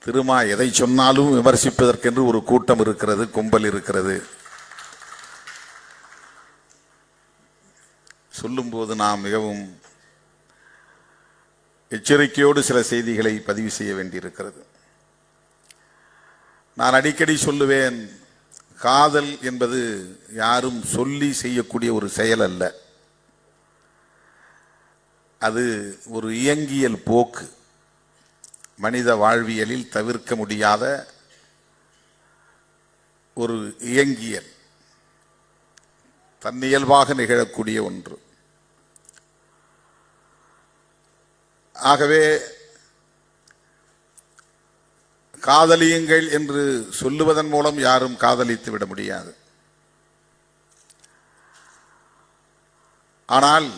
திருமா எதை சொன்னாலும் விமர்சிப்பதற்கென்று ஒரு கூட்டம் இருக்கிறது, கும்பல் இருக்கிறது. சொல்லும்போது நாம் மிகவும் எச்சரிக்கையோடு சில செய்திகளை பதிவு செய்ய வேண்டியிருக்கிறது. நான் அடிக்கடி சொல்லுவேன், காதல் என்பது யாரும் சொல்லி செய்யக்கூடிய ஒரு செயல் அல்ல. அது ஒரு இயங்கியல் போக்கு, மனித வாழ்வியலில் தவிர்க்க முடியாத ஒரு இயங்கியல், தன்னியல்பாக நிகழக்கூடிய ஒன்று. ஆகவே காதலியுங்கள் என்று சொல்லுவதன் மூலம் யாரும் காதலித்து விட முடியாது. ஆனால்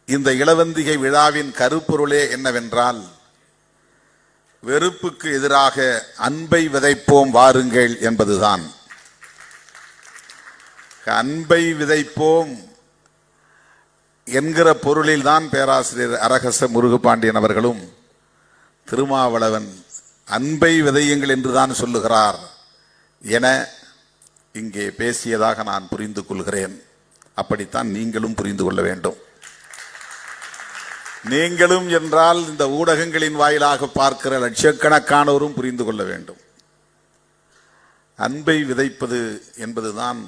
இந்த இளவந்திகை விழாவின் கருப்பொருளே என்னவென்றால், வெறுப்புக்கு எதிராக அன்பை விதைப்போம் வாருங்கள் என்பதுதான். அன்பை விதைப்போம் என்கிற பொருளில் தான் பேராசிரியர் அரகச முருகபாண்டியன் அவர்களும் திருமாவளவன் அன்பை விதையுங்கள் என்றுதான் சொல்லுகிறார் என இங்கே பேசியதாக நான் புரிந்து கொள்கிறேன். அப்படித்தான் நீங்களும் புரிந்து கொள்ள வேண்டும். நீங்களும் என்றால் இந்த ஊடகங்களின் வாயிலாக பார்க்கிற லட்சக்கணக்கானோரும் புரிந்து கொள்ள வேண்டும். அன்பை விதைப்பது என்பதுதான்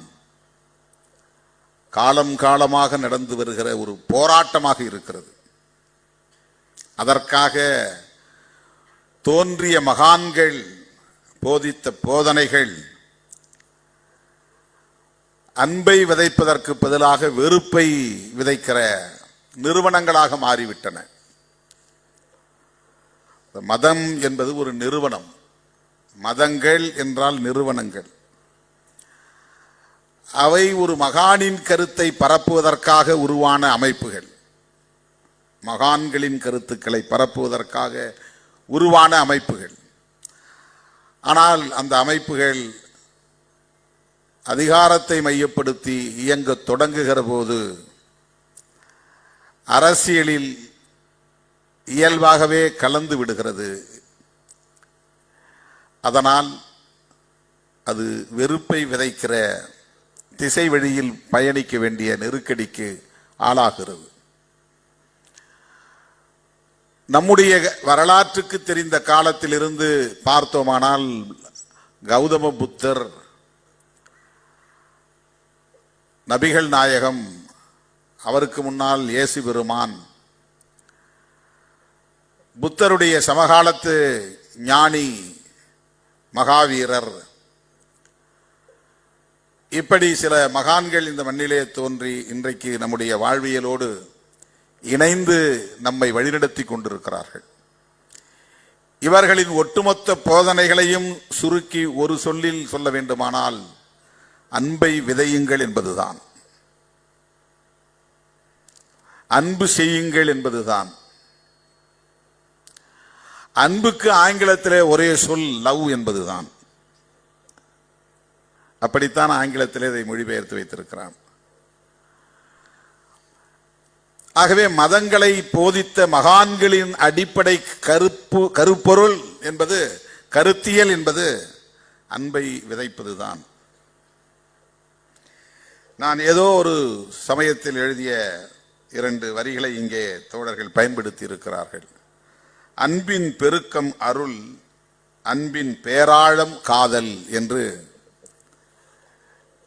காலம் காலமாக நடந்து வருகிற ஒரு போராட்டமாக இருக்கிறது. அதற்காக தோன்றிய மகான்கள் போதித்த போதனைகள் அன்பை விதைப்பதற்கு பதிலாக வெறுப்பை விதைக்கிற நிறுவனங்களாக மாறிவிட்டன. மதம் என்பது ஒரு நிறுவனம். மதங்கள் என்றால் நிறுவனங்கள். அவை ஒரு மகானின் கருத்தை பரப்புவதற்காக உருவான அமைப்புகள், மகான்களின் கருத்துக்களை பரப்புவதற்காக உருவான அமைப்புகள். ஆனால் அந்த அமைப்புகள் அதிகாரத்தை மையப்படுத்தி இயங்க தொடங்குகிற போது அரசியலில் இயல்பாகவே கலந்து விடுகிறது. அதனால் அது வெறுப்பை விதைக்கிற திசை வழியில் பயணிக்க வேண்டிய நெருக்கடிக்கு ஆளாகிறது. நம்முடைய வரலாற்றுக்கு தெரிந்த காலத்திலிருந்து பார்த்தோமானால், கௌதம புத்தர், நபிகள் நாயகம், அவருக்கு முன்னால் இயேசு பெருமான், புத்தருடைய சமகாலத்து ஞானி மகாவீரர், இப்படி சில மகான்கள் இந்த மண்ணிலே தோன்றி இன்றைக்கு நம்முடைய வாழ்வியலோடு இணைந்து நம்மை வழிநடத்தி கொண்டிருக்கிறார்கள். இவர்களின் ஒட்டுமொத்த போதனைகளையும் சுருக்கி ஒரு சொல்லில் சொல்ல வேண்டுமானால், அன்பை விதையுங்கள் என்பதுதான், அன்பு செய்யுங்கள் என்பதுதான். அன்புக்கு ஆங்கிலத்திலே ஒரே சொல் லவ் என்பதுதான். அப்படித்தான் ஆங்கிலத்திலே இதை மொழிபெயர்த்து வைத்திருக்கிறான். ஆகவே மதங்களை போதித்த மகான்களின் அடிப்படை கருப்பொருள் என்பது, கருத்தியல் என்பது அன்பை விதைப்பதுதான். நான் ஏதோ ஒரு சமயத்தில் எழுதிய 2 வரிகளை இங்கே தோழர்கள் பயன்படுத்தி இருக்கிறார்கள். அன்பின் பெருக்கம் அருள், அன்பின் பேராழம் காதல் என்று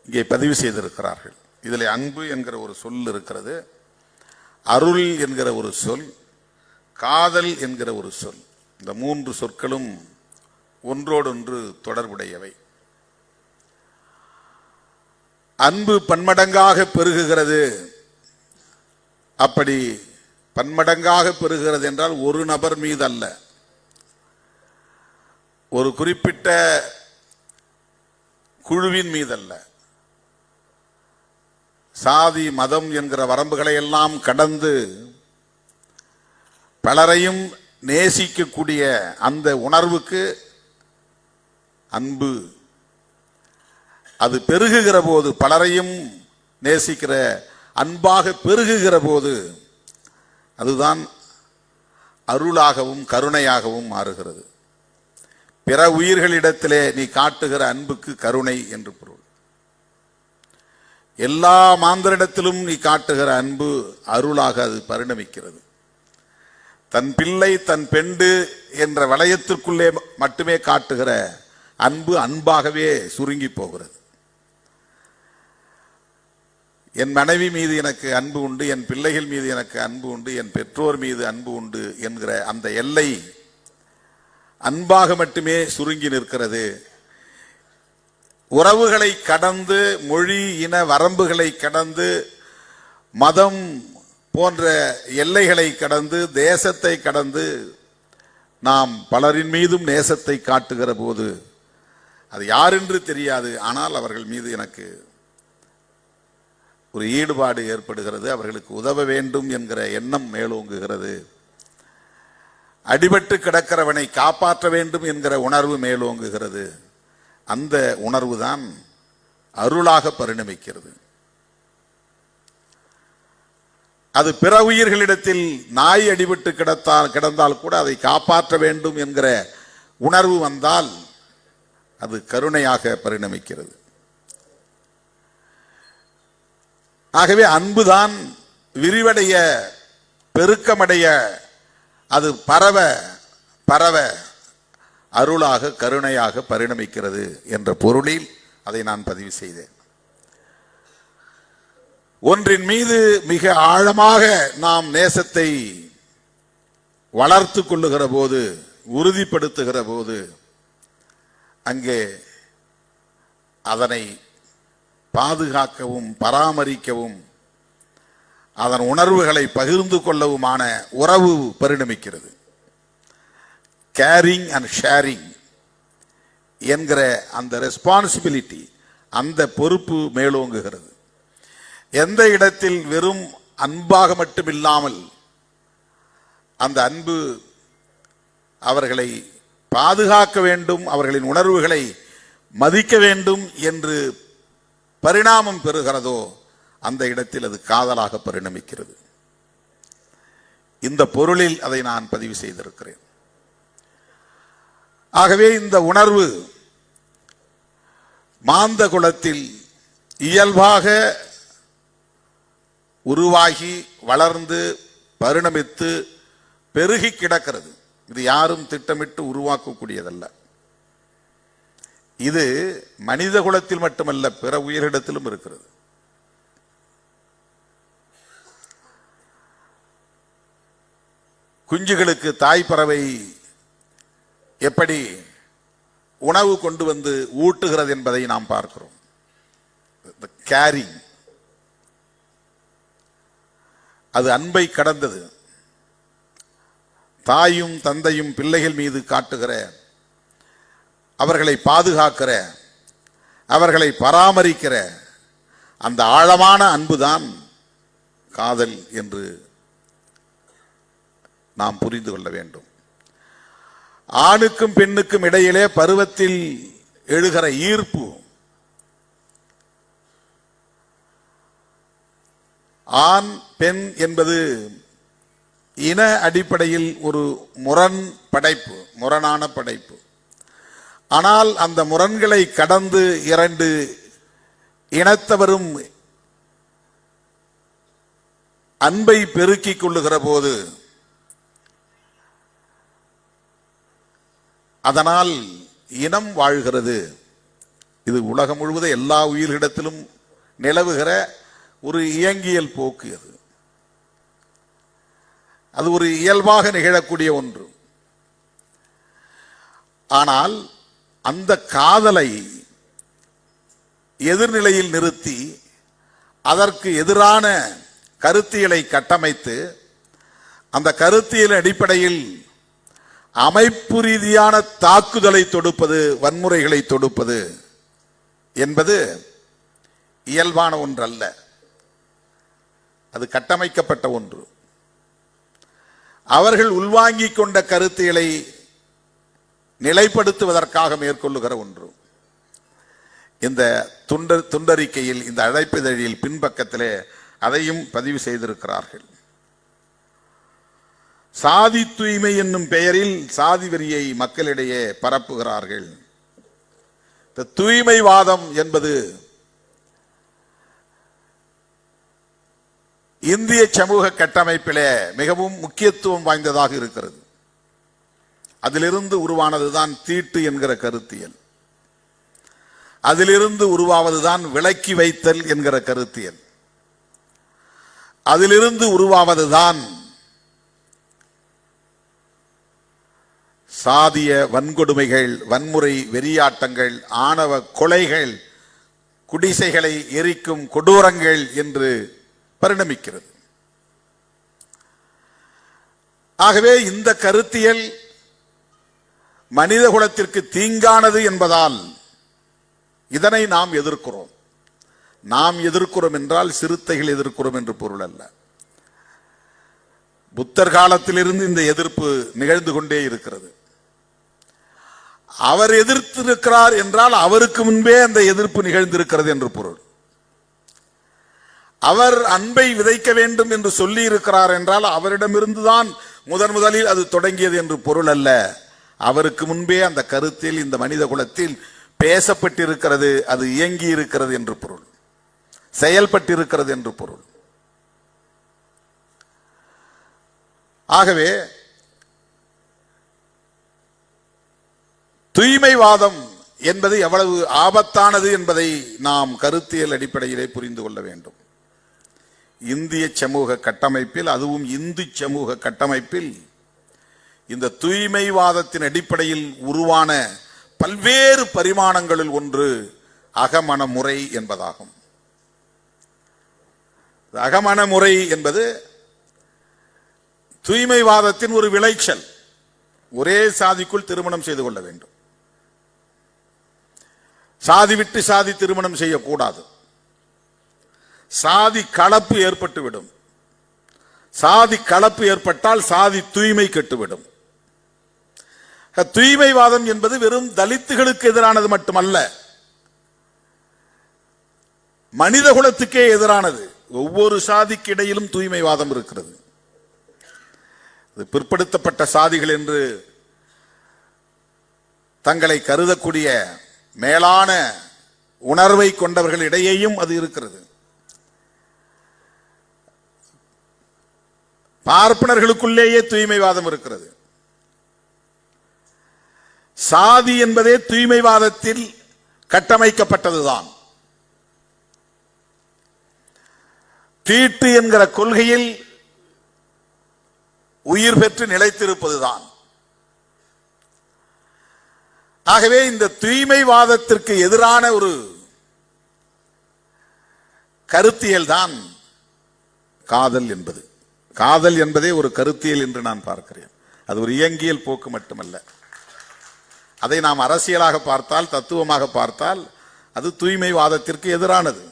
இங்கே பதிவு செய்திருக்கிறார்கள். இதில் அன்பு என்கிற ஒரு சொல் இருக்கிறது, அருள் என்கிற ஒரு சொல், காதல் என்கிற ஒரு சொல். இந்த 3 சொற்களும் ஒன்றோடொன்று தொடர்புடையவை. அன்பு பன்மடங்காக பெருகுகிறது. அப்படி பன்மடங்காக பெருகிறது என்றால் ஒரு நபர் மீது அல்ல, ஒரு குறிப்பிட்ட குழுவின் மீதல்ல, சாதி மதம் என்கிற வரம்புகளை எல்லாம் கடந்து பலரையும் நேசிக்கக்கூடிய அந்த உணர்வுக்கு அன்பு. அது பெருகுகிற போது, பலரையும் நேசிக்கிற அன்பாக பெருகுகிற போது, அதுதான் அருளாகவும் கருணையாகவும் மாறுகிறது. பிற உயிர்களிடத்திலே நீ காட்டுகிற அன்புக்கு கருணை என்று பொருள். எல்லா மாந்தரிடத்திலும் நீ காட்டுகிற அன்பு அருளாக அது பரிணமிக்கிறது. தன் பிள்ளை தன் பெண்டு என்ற வளையத்திற்குள்ளே மட்டுமே காட்டுகிற அன்பு அன்பாகவே சுருங்கி போகிறது. என் மனைவி மீது எனக்கு அன்பு உண்டு, என் பிள்ளைகள் மீது எனக்கு அன்பு உண்டு, என் பெற்றோர் மீது அன்பு உண்டு என்கிற அந்த எல்லை அன்பாக மட்டுமே சுருங்கி நிற்கிறது. உறவுகளை கடந்து, மொழி இன வரம்புகளை கடந்து, மதம் போன்ற எல்லைகளை கடந்து, தேசத்தை கடந்து நாம் பலரின் மீதும் நேசத்தை காட்டுகிற போது அது யாரென்று தெரியாது, ஆனால் அவர்கள் மீது எனக்கு ஒரு ஈடுபாடு ஏற்படுகிறது, அவர்களுக்கு உதவ வேண்டும் என்கிற எண்ணம் மேலோங்குகிறது. அடிபட்டு கிடக்கிறவனை காப்பாற்ற வேண்டும் என்கிற உணர்வு மேலோங்குகிறது. அந்த உணர்வு தான் அருளாக பரிணமிக்கிறது. அது பிற உயிர்களிடத்தில் நாய் அடிபட்டு கிடந்தால் கூட அதை காப்பாற்ற வேண்டும் என்கிற உணர்வு வந்தால் அது கருணையாக பரிணமிக்கிறது. ஆகவே அன்புதான் விரிவடைய, பெருக்கமடைய, அது பரவ பரவ அருளாக கருணையாக பரிணமிக்கிறது என்ற பொருளில் அதை நான் பதிவு செய்தேன். ஒன்றின் மீது மிக ஆழமாக நாம் நேசத்தை வளர்த்து கொள்ளுகிற போது, உறுதிப்படுத்துகிற போது, அங்கே அதனை பாதுகாக்கவும் பராமரிக்கவும் அதன் உணர்வுகளை பகிர்ந்து கொள்ளவுமான உறவு பரிணமிக்கிறது. கேரிங் அண்ட் ஷேரிங் என்கிற அந்த ரெஸ்பான்சிபிலிட்டி, அந்த பொறுப்பு மேலோங்குகிறது. எந்த இடத்தில் வெறும் அன்பாக மட்டுமில்லாமல் அந்த அன்பு அவர்களை பாதுகாக்க வேண்டும், அவர்களின் உணர்வுகளை மதிக்க வேண்டும் என்று பரிணாமம் பெறுகிறதோ அந்த இடத்தில் அது காதலாக பரிணமிக்கிறது. இந்த பொருளில் அதை நான் பதிவு செய்திருக்கிறேன். ஆகவே இந்த உணர்வு மாந்த குலத்தில் இயல்பாக உருவாகி வளர்ந்து பரிணமித்து பெருகி கிடக்கிறது. இது யாரும் திட்டமிட்டு உருவாக்கக்கூடியதல்ல. இது மனித குலத்தில் மட்டுமல்ல, பிற உயிரிடத்திலும் இருக்கிறது. குஞ்சுகளுக்கு தாய் பறவை எப்படி உணவு கொண்டு வந்து ஊட்டுகிறது என்பதை நாம் பார்க்கிறோம். கேரிங், அது அன்பை கடந்தது. தாயும் தந்தையும் பிள்ளைகள் மீது காட்டுகிற, அவர்களை பாதுகாக்கிற, அவர்களை பராமரிக்கிற அந்த ஆழமான அன்புதான் காதல் என்று நாம் புரிந்து கொள்ள வேண்டும். ஆணுக்கும் பெண்ணுக்கும் இடையிலே பருவத்தில் எழுகிற ஈர்ப்பு, ஆண் பெண் என்பது இன அடிப்படையில் ஒரு முரண் படைப்பு, முரணான படைப்பு. ஆனால் அந்த முரண்களை கடந்து இரண்டு இனத்தவரும் அன்பை பெருக்கிக் கொள்ளுகிற போது அதனால் இனம் வாழ்கிறது. இது உலகம் முழுவதும் எல்லா உயிர்களிடத்திலும் நிலவுகிற ஒரு இயங்கியல் போக்கு. அது ஒரு இயல்பாக நிகழக்கூடிய ஒன்று. ஆனால் அந்த காதலை எதிர்நிலையில் நிறுத்தி அதற்கு எதிரான கருத்தியலை கட்டமைத்து அந்த கருத்தியல் அடிப்படையில் அமைப்பு ரீதியான தாக்குதலை தொடுப்பது, வன்முறைகளை தொடுப்பது என்பது இயல்பான ஒன்றல்ல. அது கட்டமைக்கப்பட்ட ஒன்று. அவர்கள் உள்வாங்கிக் கொண்ட கருத்தியலை நிலைப்படுத்துவதற்காக மேற்கொள்ளுகிற ஒன்று. இந்த துண்டறிக்கையில், இந்த அழைப்பிதழில் பின்பக்கத்திலே அதையும் பதிவு செய்திருக்கிறார்கள். சாதி தூய்மை என்னும் பெயரில் சாதி வெறியை மக்களிடையே பரப்புகிறார்கள். இந்த தூய்மைவாதம் என்பது இந்திய சமூக கட்டமைப்பிலே மிகவும் முக்கியத்துவம் வாய்ந்ததாக இருக்கிறது. அதிலிருந்து உருவானதுதான் தீட்டு என்கிற கருத்தியல். அதிலிருந்து உருவாவதுதான் விலக்கி வைத்தல் என்கிற கருத்தியல். அதிலிருந்து உருவாவதுதான் சாதிய வன்கொடுமைகள், வன்முறை, வெறியாட்டங்கள், ஆணவ கொலைகள், குடிசைகளை எரிக்கும் கொடூரங்கள் என்று பரிணமிக்கிறது. ஆகவே இந்த கருத்தியல் மனித குலத்திற்கு தீங்கானது என்பதால் இதனை நாம் எதிர்க்கிறோம். நாம் எதிர்க்கிறோம் என்றால் சிறுத்தைகள் எதிர்க்கிறோம் என்று பொருள் அல்ல. புத்தர் காலத்திலிருந்து இந்த எதிர்ப்பு நிகழ்ந்து கொண்டே இருக்கிறது. அவர் எதிர்த்திருக்கிறார் என்றால் அவருக்கு முன்பே அந்த எதிர்ப்பு நிகழ்ந்திருக்கிறது என்று பொருள். அவர் அன்பை விதைக்க வேண்டும் என்று சொல்லி இருக்கிறார் என்றால் அவரிடமிருந்துதான் முதலில் அது தொடங்கியது என்று பொருள் அல்ல. அவருக்கு முன்பே அந்த கருத்தில் இந்த மனித குலத்தில் பேசப்பட்டிருக்கிறது, அது இயங்கி இருக்கிறது என்று பொருள், செயல்பட்டிருக்கிறது என்று பொருள். ஆகவே தூய்மைவாதம் என்பது எவ்வளவு ஆபத்தானது என்பதை நாம் கருத்தியல் அடிப்படையிலே புரிந்து கொள்ள வேண்டும். இந்திய சமூக கட்டமைப்பில், அதுவும் இந்து சமூக கட்டமைப்பில் இந்த தூய்மைவாதத்தின் அடிப்படையில் உருவான பல்வேறு பரிமாணங்களில் ஒன்று அகமன முறை என்பதாகும். அகமன முறை என்பது தூய்மைவாதத்தின் ஒரு விளைச்சல். ஒரே சாதிக்குள் திருமணம் செய்து கொள்ள வேண்டும். சாதி விட்டு சாதி திருமணம் செய்யக்கூடாது. சாதி கலப்பு ஏற்பட்டுவிடும். சாதி கலப்பு ஏற்பட்டால் சாதி தூய்மை கெட்டுவிடும். தூய்மைவாதம் என்பது வெறும் தலித்துகளுக்கு எதிரானது மட்டுமல்ல, மனித குலத்துக்கே எதிரானது. ஒவ்வொரு சாதிக்கு இடையிலும் தூய்மைவாதம் இருக்கிறது. பிற்படுத்தப்பட்ட சாதிகள் என்று தங்களை கருதக்கூடிய மேலான உணர்வை கொண்டவர்கள் இடையேயும் அது இருக்கிறது. பார்ப்பனர்களுக்குள்ளேயே தூய்மைவாதம் இருக்கிறது. சாதி என்பதே தூய்மைவாதத்தில் கட்டமைக்கப்பட்டதுதான். தீட்டு என்கிற கொள்கையில் உயிர் பெற்று நிலைத்திருப்பதுதான். ஆகவே இந்த தூய்மைவாதத்திற்கு எதிரான ஒரு கருத்தியல் தான் காதல் என்பது. காதல் என்பதே ஒரு கருத்தியல் என்று நான் பார்க்கிறேன். அது ஒரு இயங்கியல் போக்கு மட்டுமல்ல. அதை நாம் அரசியலாக பார்த்தால், தத்துவமாக பார்த்தால் அது தூய்மைவாதத்திற்கு எதிரானது,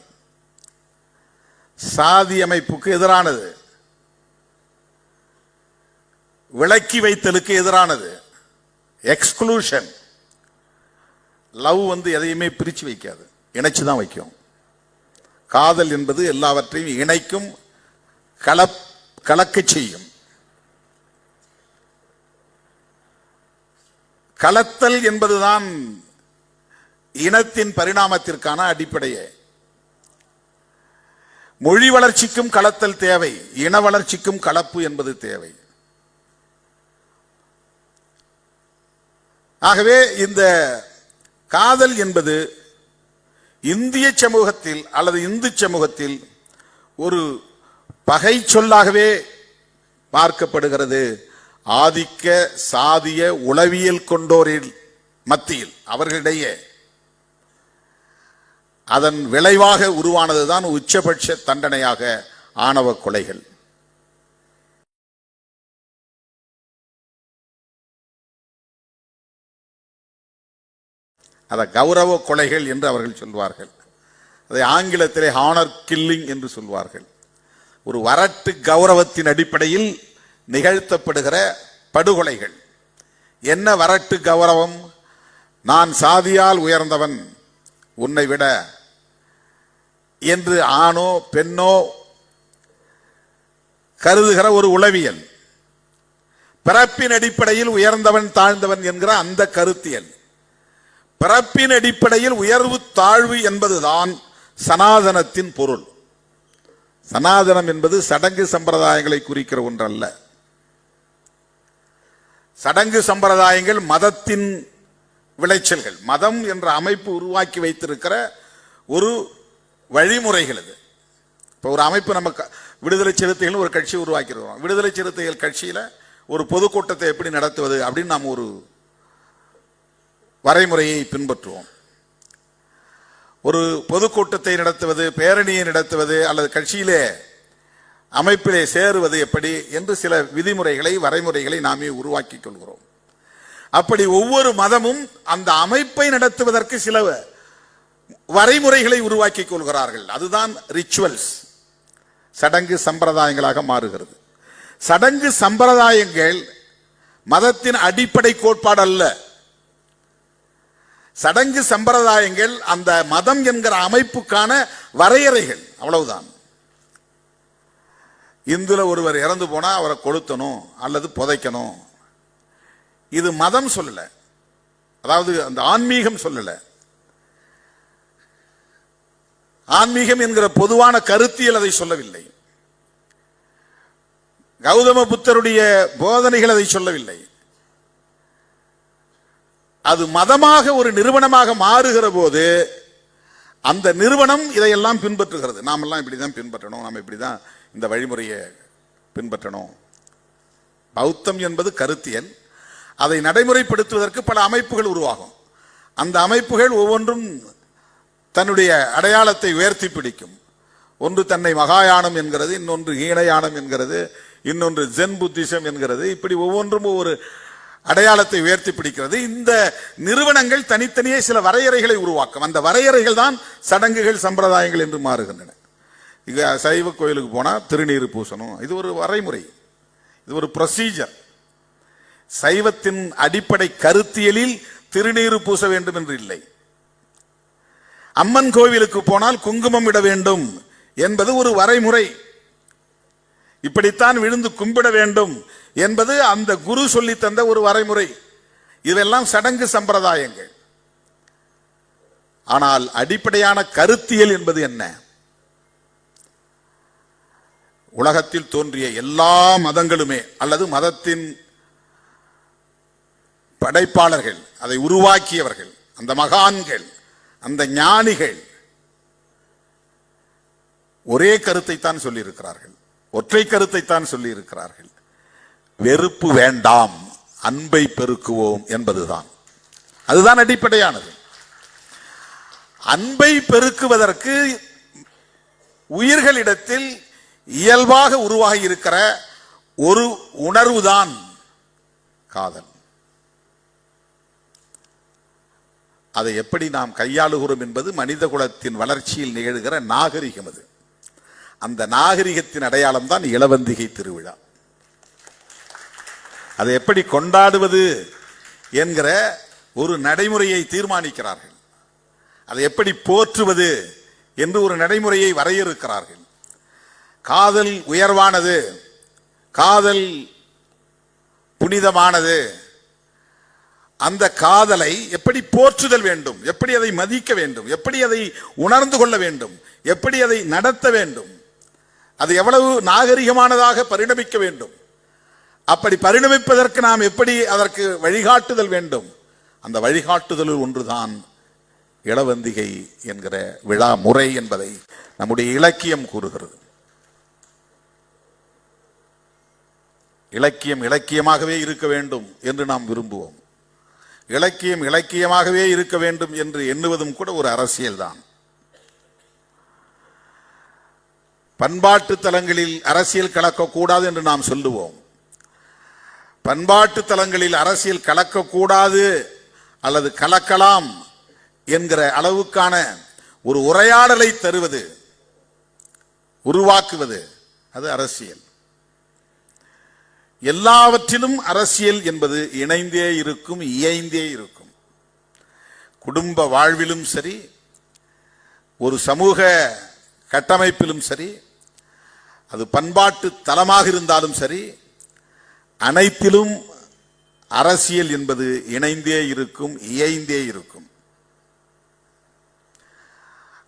சாதி அமைப்புக்கு எதிரானது, விலக்கி வைத்தலுக்கு எதிரானது, எக்ஸ்க்ளூஷன். லவ் எதையுமே பிரிச்சு வைக்காது, இணைச்சுதான் வைக்கும். காதல் என்பது எல்லாவற்றையும் இணைக்கும், கலக்க செய்யும். கலத்தல் என்பதுதான் இனத்தின் பரிணாமத்திற்கான அடிப்படையே. மொழி வளர்ச்சிக்கும் கலத்தல் தேவை, இன வளர்ச்சிக்கும் கலப்பு என்பது தேவை. ஆகவே இந்த காதல் என்பது இந்திய சமூகத்தில் அல்லது இந்து சமூகத்தில் ஒரு பகை சொல்லாகவே பார்க்கப்படுகிறது. ஆதிக்க சாதிய உளவியல் கொண்டோரில் மத்தியில், அவர்களிடையே அதன் விளைவாக உருவானதுதான் உச்சபட்ச தண்டனையாக ஆணவ கொலைகள். அதை கௌரவ கொலைகள் என்று அவர்கள் சொல்வார்கள். அதை ஆங்கிலத்திலே ஹானர் கில்லிங் என்று சொல்வார்கள். ஒரு வரட்டு கௌரவத்தின் அடிப்படையில் நிகழ்த்தப்படுகிற படுகொலைகள். என்ன வரட்டு கௌரவம்? நான் சாதியால் உயர்ந்தவன் உன்னை விட என்று ஆணோ பெண்ணோ கருதுகிற ஒரு உளவியல். பிறப்பின் அடிப்படையில் உயர்ந்தவன் தாழ்ந்தவன் என்கிற அந்த கருத்தியல், பிறப்பின் அடிப்படையில் உயர்வு தாழ்வு என்பதுதான் சனாதனத்தின் பொருள். சனாதனம் என்பது சடங்கு சம்பிரதாயங்களை குறிக்கிற ஒன்றல்ல. சடங்கு சம்பிரதாயங்கள் மதத்தின் விளைச்சல்கள். மதம் என்ற அமைப்பு உருவாக்கி வைத்திருக்கிற ஒரு வழிமுறைகள். இது இப்போ ஒரு அமைப்பு, நம்ம விடுதலை சிறுத்தைகள் ஒரு கட்சி உருவாக்கி இருக்கிறோம். விடுதலை சிறுத்தைகள் கட்சியில ஒரு பொதுக்கூட்டத்தை எப்படி நடத்துவது அப்படின்னு நாம் ஒரு வரைமுறையை பின்பற்றுவோம். ஒரு பொதுக்கூட்டத்தை நடத்துவது, பேரணியை நடத்துவது, அல்லது கட்சியிலே அமைப்பிலே சேருவது எப்படி என்று சில விதிமுறைகளை, வரைமுறைகளை நாமே உருவாக்கி கொள்கிறோம். அப்படி ஒவ்வொரு மதமும் அந்த அமைப்பை நடத்துவதற்கு சில வரைமுறைகளை உருவாக்கி கொள்கிறார்கள். அதுதான் ரிச்சுவல்ஸ், சடங்கு சம்பிரதாயங்களாக மாறுகிறது. சடங்கு சம்பிரதாயங்கள் மதத்தின் அடிப்படை கோட்பாடு அல்ல. சடங்கு சம்பிரதாயங்கள் அந்த மதம் என்கிற அமைப்புக்கான வரையறைகள், அவ்வளவுதான். இந்துல ஒருவர் இறந்து போனா அவரை கொளுத்தணும் அல்லது புதைக்கணும், இது மதம் சொல்லல, அதாவது அந்த ஆன்மீகம் சொல்லல. ஆன்மீகம் என்கிற பொதுவான கருத்தியல் அதை சொல்லவில்லை. கௌதம புத்தருடைய போதனைகள் அதை சொல்லவில்லை. அது மதமாக ஒரு நிறுவனமாக மாறுகிற போது அந்த நிறுவனம் இதையெல்லாம் பின்பற்றுகிறது. நாமெல்லாம் இப்படிதான் பின்பற்றணும், நாம் இப்படிதான் இந்த வழிமுறையை பின்பற்றணும். பௌத்தம் என்பது கருத்தியல். அதை நடைமுறைப்படுத்துவதற்கு பல அமைப்புகள் உருவாகும். அந்த அமைப்புகள் ஒவ்வொன்றும் தன்னுடைய அடையாளத்தை உயர்த்தி பிடிக்கும். ஒன்று தன்னை மகாயானம் என்கிறது, இன்னொன்று ஈனயானம் என்கிறது, இன்னொன்று ஜென் புத்திசம் என்கிறது. இப்படி ஒவ்வொன்றும் ஒவ்வொரு அடையாளத்தை உயர்த்தி பிடிக்கிறது. இந்த நிறுவனங்கள் தனித்தனியே சில வரையறைகளை உருவாக்கும். அந்த வரையறைகள் தான் சடங்குகள், சம்பிரதாயங்கள் என்று மாறுகின்றன. இங்க சைவ கோயிலுக்கு போனா திருநீர் பூசணும், இது ஒரு வரைமுறை, இது ஒரு ப்ரொசீஜர். சைவத்தின் அடிப்படை கருத்தியலில் திருநீர் பூச வேண்டும் என்று இல்லை. அம்மன் கோவிலுக்கு போனால் குங்குமம் இட வேண்டும் என்பது ஒரு வரைமுறை. இப்படித்தான் விழுந்து கும்பிட வேண்டும் என்பது அந்த குரு சொல்லி தந்த ஒரு வரைமுறை. இதெல்லாம் சடங்கு சம்பிரதாயங்கள். ஆனால் அடிப்படையான கருத்தியல் என்பது என்ன? உலகத்தில் தோன்றிய எல்லா மதங்களுமே அல்லது மதத்தின் படைப்பாளர்கள், அதை உருவாக்கியவர்கள், அந்த மகான்கள், அந்த ஞானிகள் ஒரே கருத்தை தான் சொல்லி இருக்கிறார்கள், ஒற்றை கருத்தை தான் சொல்லி இருக்கிறார்கள். வெறுப்பு வேண்டாம், அன்பை பெருக்குவோம் என்பதுதான். அதுதான் அடிப்படையானது. அன்பை பெருக்குவதற்கு உயிர்களிடத்தில் இயல்பாக உருவாகி இருக்கிற ஒரு உணர்வுதான் காதல். அதை எப்படி நாம் கையாளுகிறோம் என்பது மனித குலத்தின் வளர்ச்சியில் நிகழ்கிற நாகரிகம். அது அந்த நாகரிகத்தின் அடையாளம் தான் இளவந்திகை திருவிழா. அதை எப்படி கொண்டாடுவது என்கிற ஒரு நடைமுறையை தீர்மானிக்கிறார்கள். அதை எப்படி போற்றுவது என்று ஒரு நடைமுறையை வரையறுக்கிறார்கள். காதல் உயர்வானது, காதல் புனிதமானது. அந்த காதலை எப்படி போற்றுதல் வேண்டும், எப்படி அதை மதிக்க வேண்டும், எப்படி அதை உணர்ந்து கொள்ள வேண்டும், எப்படி அதை நடத்த வேண்டும், அது எவ்வளவு நாகரிகமானதாக பரிணமிக்க வேண்டும், அப்படி பரிணமிப்பதற்கு நாம் எப்படி அதற்கு வழிகாட்டுதல் வேண்டும். அந்த வழிகாட்டுதலில் ஒன்றுதான் இளவந்திகை என்கிற விழா முறை என்பதை நம்முடைய இலக்கியம் கூறுகிறது. இலக்கியம் இலக்கியமாகவே இருக்க வேண்டும் என்று நாம் விரும்புவோம். இலக்கியம் இலக்கியமாகவே இருக்க வேண்டும் என்று எண்ணுவதும் கூட ஒரு அரசியல் தான். பண்பாட்டு தலங்களில் அரசியல் கலக்கக்கூடாது என்று நாம் சொல்லுவோம். பண்பாட்டு தலங்களில் அரசியல் கலக்கக்கூடாது அல்லது கலக்கலாம் என்கிற அளவுக்கான ஒரு உரையாடலை தருவது, உருவாக்குவது, அது அரசியல். எல்லாவற்றிலும் அரசியல் என்பது இணைந்தே இருக்கும், இயைந்தே இருக்கும். குடும்ப வாழ்விலும் சரி, ஒரு சமூக கட்டமைப்பிலும் சரி, அது பண்பாட்டு தலமாக இருந்தாலும் சரி, அனைத்திலும் அரசியல் என்பது இணைந்தே இருக்கும், இயைந்தே இருக்கும்.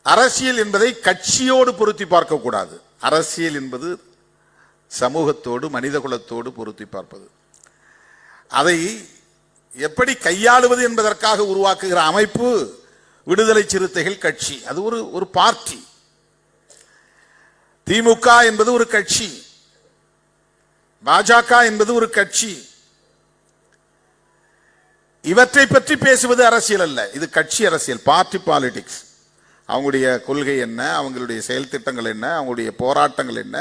அரசியல் என்பதை கட்சியோடு பொருத்தி பார்க்க கூடாது. அரசியல் என்பது சமூகத்தோடு, மனித குலத்தோடு பொருத்தி பார்ப்பது. அதை எப்படி கையாளுவது என்பதற்காக உருவாக்குகிற அமைப்பு விடுதலை சிறுத்தைகள் கட்சி. அது ஒரு பார்ட்டி. திமுக என்பது ஒரு கட்சி, பாஜக என்பது ஒரு கட்சி. இவற்றை பற்றி பேசுவது அரசியல் அல்ல, இது கட்சி அரசியல், பார்ட்டி பாலிடிக்ஸ். அவங்களுடைய கொள்கை என்ன, அவங்களுடைய செயல் திட்டங்கள் என்ன, அவங்களுடைய போராட்டங்கள் என்ன,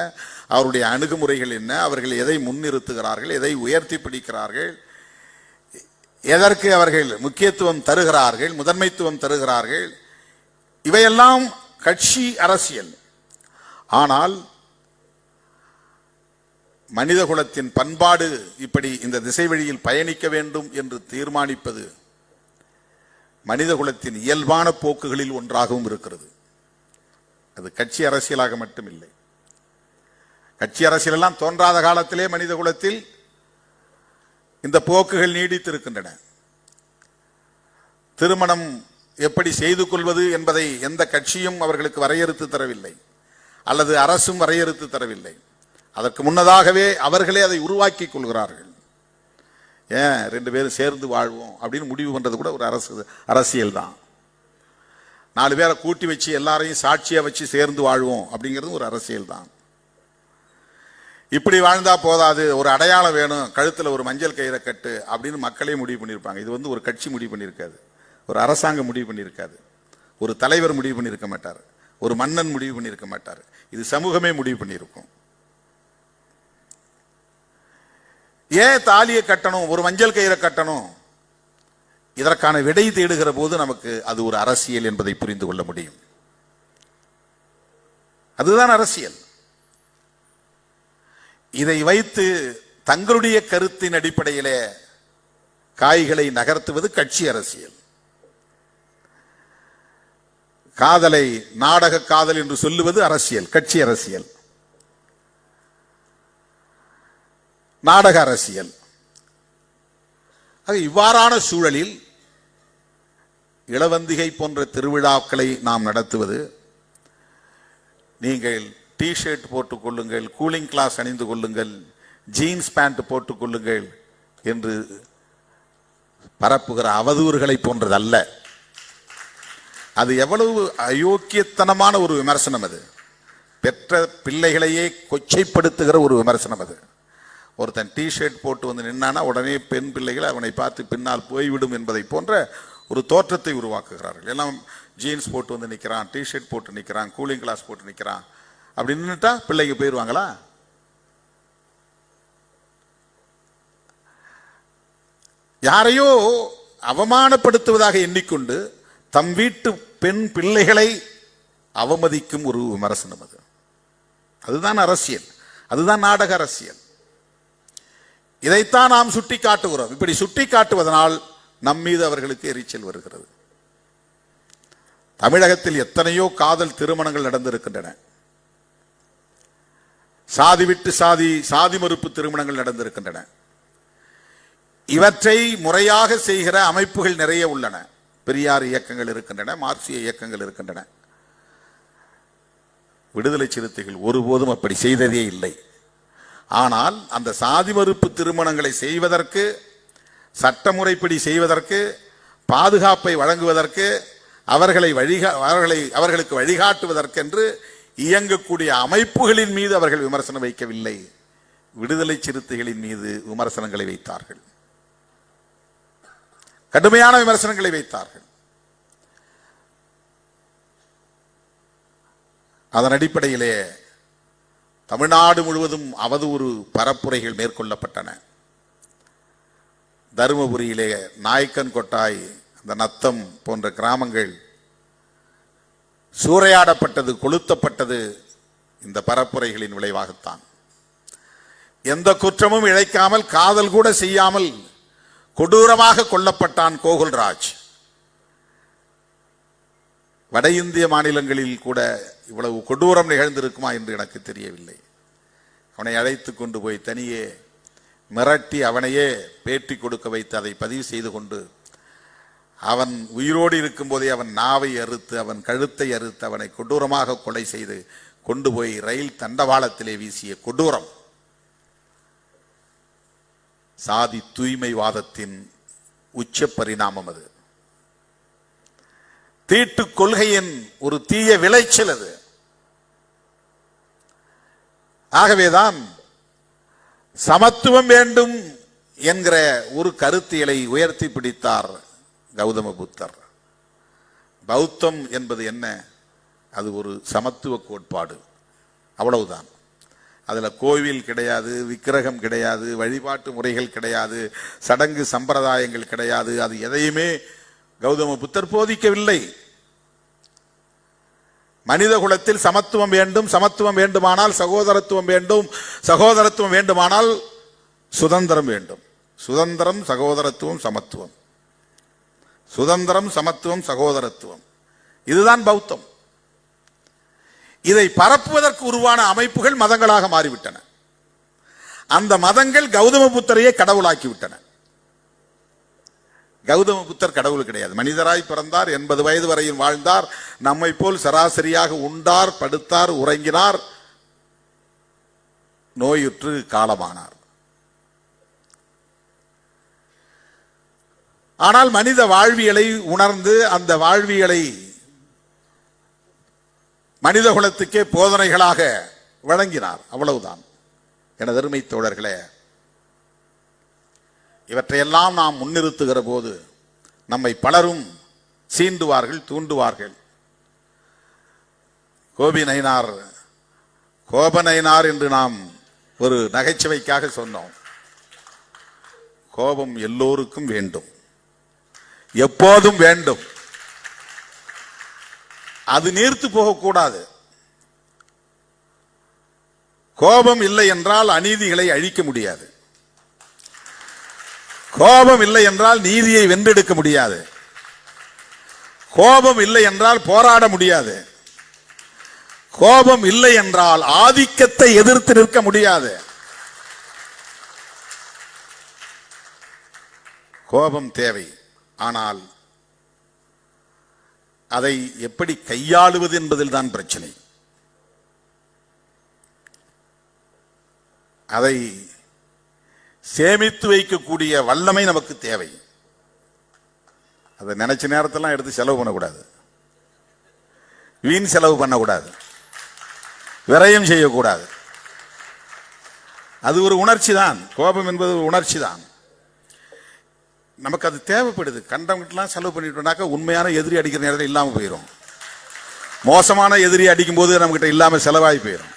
அவருடைய அணுகுமுறைகள் என்ன, அவர்கள் எதை முன்னிறுத்துகிறார்கள், எதை உயர்த்தி பிடிக்கிறார்கள், எதற்கு அவர்கள் முக்கியத்துவம் தருகிறார்கள், முதன்மைத்துவம் தருகிறார்கள், இவையெல்லாம் கட்சி அரசியல். ஆனால் மனித குலத்தின் பண்பாடு இப்படி இந்த திசை வழியில் பயணிக்க வேண்டும் என்று தீர்மானிப்பது மனித குலத்தின் இயல்பான போக்குகளில் ஒன்றாகவும் இருக்கிறது. அது கட்சி அரசியலாக மட்டுமில்லை. கட்சி அரசியல் எல்லாம் தோன்றாத காலத்திலே மனித குலத்தில் இந்த போக்குகள் நீடித்திருக்கின்றன. திருமணம் எப்படி செய்து கொள்வது என்பதை எந்த கட்சியும் அவர்களுக்கு வரையறுத்து தரவில்லை, அல்லது அரசும் வரையறுத்து தரவில்லை. அதற்கு முன்னதாகவே அவர்களே அதை உருவாக்கி கொள்கிறார்கள். ஏன் 2 பேரும் சேர்ந்து வாழ்வோம் அப்படின்னு முடிவு பண்றது கூட ஒரு அரசியல் தான். 4 பேரை கூட்டி வச்சு எல்லாரையும் சாட்சியா வச்சு சேர்ந்து வாழ்வோம் அப்படிங்கிறது ஒரு அரசியல் தான். இப்படி வாழ்ந்தா போதாது, ஒரு அடையாளம் வேணும், கழுத்துல ஒரு மஞ்சள் கயிறை கட்டு அப்படின்னு மக்களே முடிவு பண்ணியிருப்பாங்க. இது ஒரு கட்சி முடிவு பண்ணியிருக்காது, ஒரு அரசாங்கம் முடிவு பண்ணியிருக்காது, ஒரு தலைவர் முடிவு பண்ணியிருக்க மாட்டார், ஒரு மன்னன் முடிவு பண்ணியிருக்க மாட்டார். இது சமூகமே முடிவு பண்ணியிருக்கும். ஏன் தாலியை கட்டணும், ஒரு மஞ்சள் கயிறை கட்டணும்? இதற்கான விடை தேடுகிற போது நமக்கு அது ஒரு அரசியல் என்பதை புரிந்து கொள்ள முடியும். அதுதான் அரசியல். இதை வைத்து தங்களுடைய கருத்தின் அடிப்படையிலே காய்களை நகர்த்துவது கட்சி அரசியல். காதலை நாடக காதல் என்று சொல்லுவது அரசியல், கட்சி அரசியல், நாடக அரசியல். இவ்வாறான சூழலில் இளவந்திகை போன்ற திருவிழாக்களை நாம் நடத்துவது, நீங்கள் டிஷர்ட் போட்டுக் கொள்ளுங்கள், கூலிங் கிளாஸ் அணிந்து கொள்ளுங்கள், ஜீன்ஸ் பேண்ட் போட்டுக் கொள்ளுங்கள் என்று பரப்புகிற அவதூறுகளை போன்றதல்ல. அது எவ்வளவு அயோக்கியத்தனமான ஒரு விமர்சனம்! அது பெற்ற பிள்ளைகளையே கொச்சைப்படுத்துகிற ஒரு விமர்சனம். அது ஒருத்தன் டிஷர்ட் போட்டு வந்து நின்னானா உடனே பெண் பிள்ளைகள் அவனை பார்த்து பின்னால் போய்விடும் என்பதை போன்ற ஒரு தோற்றத்தை உருவாக்குகிறார்கள். எல்லாம் ஜீன்ஸ் போட்டு வந்து நிற்கிறான், டிஷர்ட் போட்டு நிற்கிறான், கூலிங் கிளாஸ் போட்டு நிற்கிறான் அப்படி நின்றுட்டா பிள்ளைங்க போயிடுவாங்களா? யாரையோ அவமானப்படுத்துவதாக எண்ணிக்கொண்டு தம் வீட்டு பெண் பிள்ளைகளை அவமதிக்கும் ஒரு விமர்சனம். அதுதான் அரசியல், அதுதான் நாடக அரசியல். இதைத்தான் நாம் சுட்டி காட்டுகிறோம். இப்படி சுட்டி காட்டுவதனால் நம் மீது அவர்களுக்கு எரிச்சல் வருகிறது. தமிழகத்தில் எத்தனையோ காதல் திருமணங்கள் நடந்திருக்கின்றன. சாதி விட்டு சாதி, சாதி மறுப்பு திருமணங்கள் நடந்திருக்கின்றன. இவற்றை முறையாக செய்கிற அமைப்புகள் நிறைய உள்ளன. பெரியார் இயக்கங்கள் இருக்கின்றன, மார்க்சிய இயக்கங்கள் இருக்கின்றன. விடுதலை சிறுத்தைகள் ஒருபோதும் அப்படி செய்ததே இல்லை. ஆனால் அந்த சாதி மறுப்பு திருமணங்களை செய்வதற்கு, சட்டமுறைப்படி செய்வதற்கு, பாதுகாப்பை வழங்குவதற்கு, அவர்களுக்கு வழிகாட்டுவதற்கென்று இயங்கக்கூடிய அமைப்புகளின் மீது அவர்கள் விமர்சனம் வைக்கவில்லை. விடுதலை சிறுத்தைகளின் மீது விமர்சனங்களை வைத்தார்கள், கடுமையான விமர்சனங்களை வைத்தார்கள். அதன் அடிப்படையிலே தமிழ்நாடு முழுவதும் அவதூறு பரப்புரைகள் மேற்கொள்ளப்பட்டன. தருமபுரியிலே நாய்க்கன் கொட்டாய், அந்த நத்தம் போன்ற கிராமங்கள் சூறையாடப்பட்டது, கொளுத்தப்பட்டது இந்த பரப்புரைகளின் விளைவாகத்தான். எந்த குற்றமும் இழைக்காமல், காதல் கூட செய்யாமல் கொடூரமாக கொல்லப்பட்டான் கோகுல்ராஜ். வட இந்திய மாநிலங்களில் கூட இவ்வளவு கொடூரம் நிகழ்ந்திருக்குமா என்று எனக்கு தெரியவில்லை. அவனை அழைத்து கொண்டு போய் தனியே மிரட்டி அவனையே பேட்டி கொடுக்க வைத்து அதை பதிவு செய்து கொண்டு அவன் உயிரோடு இருக்கும் போதே அவன் நாவை அறுத்து அவன் கழுத்தை அறுத்து அவனை கொடூரமாக கொலை செய்து கொண்டு போய் ரயில் தண்டவாளத்திலே வீசிய கொடூரம் சாதி தூய்மைவாதத்தின் உச்ச பரிணாமம். அது தீட்டு கொள்கையின் ஒரு தீய விளைச்சல். அது ஆகவேதான் சமத்துவம் வேண்டும் என்கிற ஒரு கருத்தியலை உயர்த்தி பிடித்தார் கௌதம புத்தர். பௌத்தம் என்பது என்ன? அது ஒரு சமத்துவ கோட்பாடு, அவ்வளவுதான். அதுல கோவில் கிடையாது, விக்கிரகம் கிடையாது, வழிபாட்டு முறைகள் கிடையாது, சடங்கு சம்பிரதாயங்கள் கிடையாது. அது எதையுமே கௌதம புத்தர் போதிக்கவில்லை. மனித குலத்தில் சமத்துவம் வேண்டும், சமத்துவம் வேண்டுமானால் சகோதரத்துவம் வேண்டும், சகோதரத்துவம் வேண்டுமானால் சுதந்திரம் வேண்டும். சுதந்திரம், சகோதரத்துவம், சமத்துவம். சுதந்திரம், சமத்துவம், சகோதரத்துவம், இதுதான் பௌத்தம். இதை பரப்புவதற்கு உருவான அமைப்புகள் மதங்களாக மாறிவிட்டன. அந்த மதங்கள் கௌதம புத்தரையே கடவுளாக்கிவிட்டன. கௌதம புத்தர் கடவுள் கிடையாது. மனிதராய் பிறந்தார், 80 வயது வரையில் வாழ்ந்தார், நம்மை போல் சராசரியாக உண்டார், படுத்தார், உறங்கினார், நோயுற்று காலமானார். ஆனால் மனித வாழ்வியலை உணர்ந்து அந்த வாழ்வியலை மனித குலத்துக்கே போதனைகளாக வழங்கினார், அவ்வளவுதான். எனது அருமை தோழர்களே, இவற்றையெல்லாம் நாம் முன்னிறுத்துகிற போது நம்மை பலரும் சீண்டுவார்கள், தூண்டுவார்கள். கோபநயினார் என்று நாம் ஒரு நகைச்சுவைக்காக சொன்னோம். கோபம் எல்லோருக்கும் வேண்டும், எப்போதும் வேண்டும். அது நீர்த்து போகக்கூடாது. கோபம் இல்லை என்றால் அநீதிகளை அழிக்க முடியாது. கோபம் இல்லை என்றால் நீதியை வென்றெடுக்க முடியாது. கோபம் இல்லை என்றால் போராட முடியாது. கோபம் இல்லை என்றால் ஆதிக்கத்தை எதிர்த்து நிற்க முடியாது. கோபம் தேவை. ஆனால் அதை எப்படி கையாளுவது என்பதில் தான் பிரச்சனை. அதை சேமித்து வைக்கக்கூடிய வல்லமை நமக்கு தேவை. அதை நினைச்ச நேரத்தெல்லாம் எடுத்து செலவு பண்ணக்கூடாது, வீண் செலவு பண்ணக்கூடாது, விரயம் செய்யக்கூடாது. அது ஒரு உணர்ச்சி தான். கோபம் என்பது ஒரு உணர்ச்சி தான். நமக்கு அது தேவைப்படுது. கண்டவங்கிட்டலாம் செலவு பண்ணிட்டோம்னாக்கா உண்மையான எதிரி அடிக்கிற நேரத்தில் இல்லாமல் போயிடும். மோசமான எதிரி அடிக்கும் போது நம்மகிட்ட இல்லாமல் செலவாகி போயிடும்.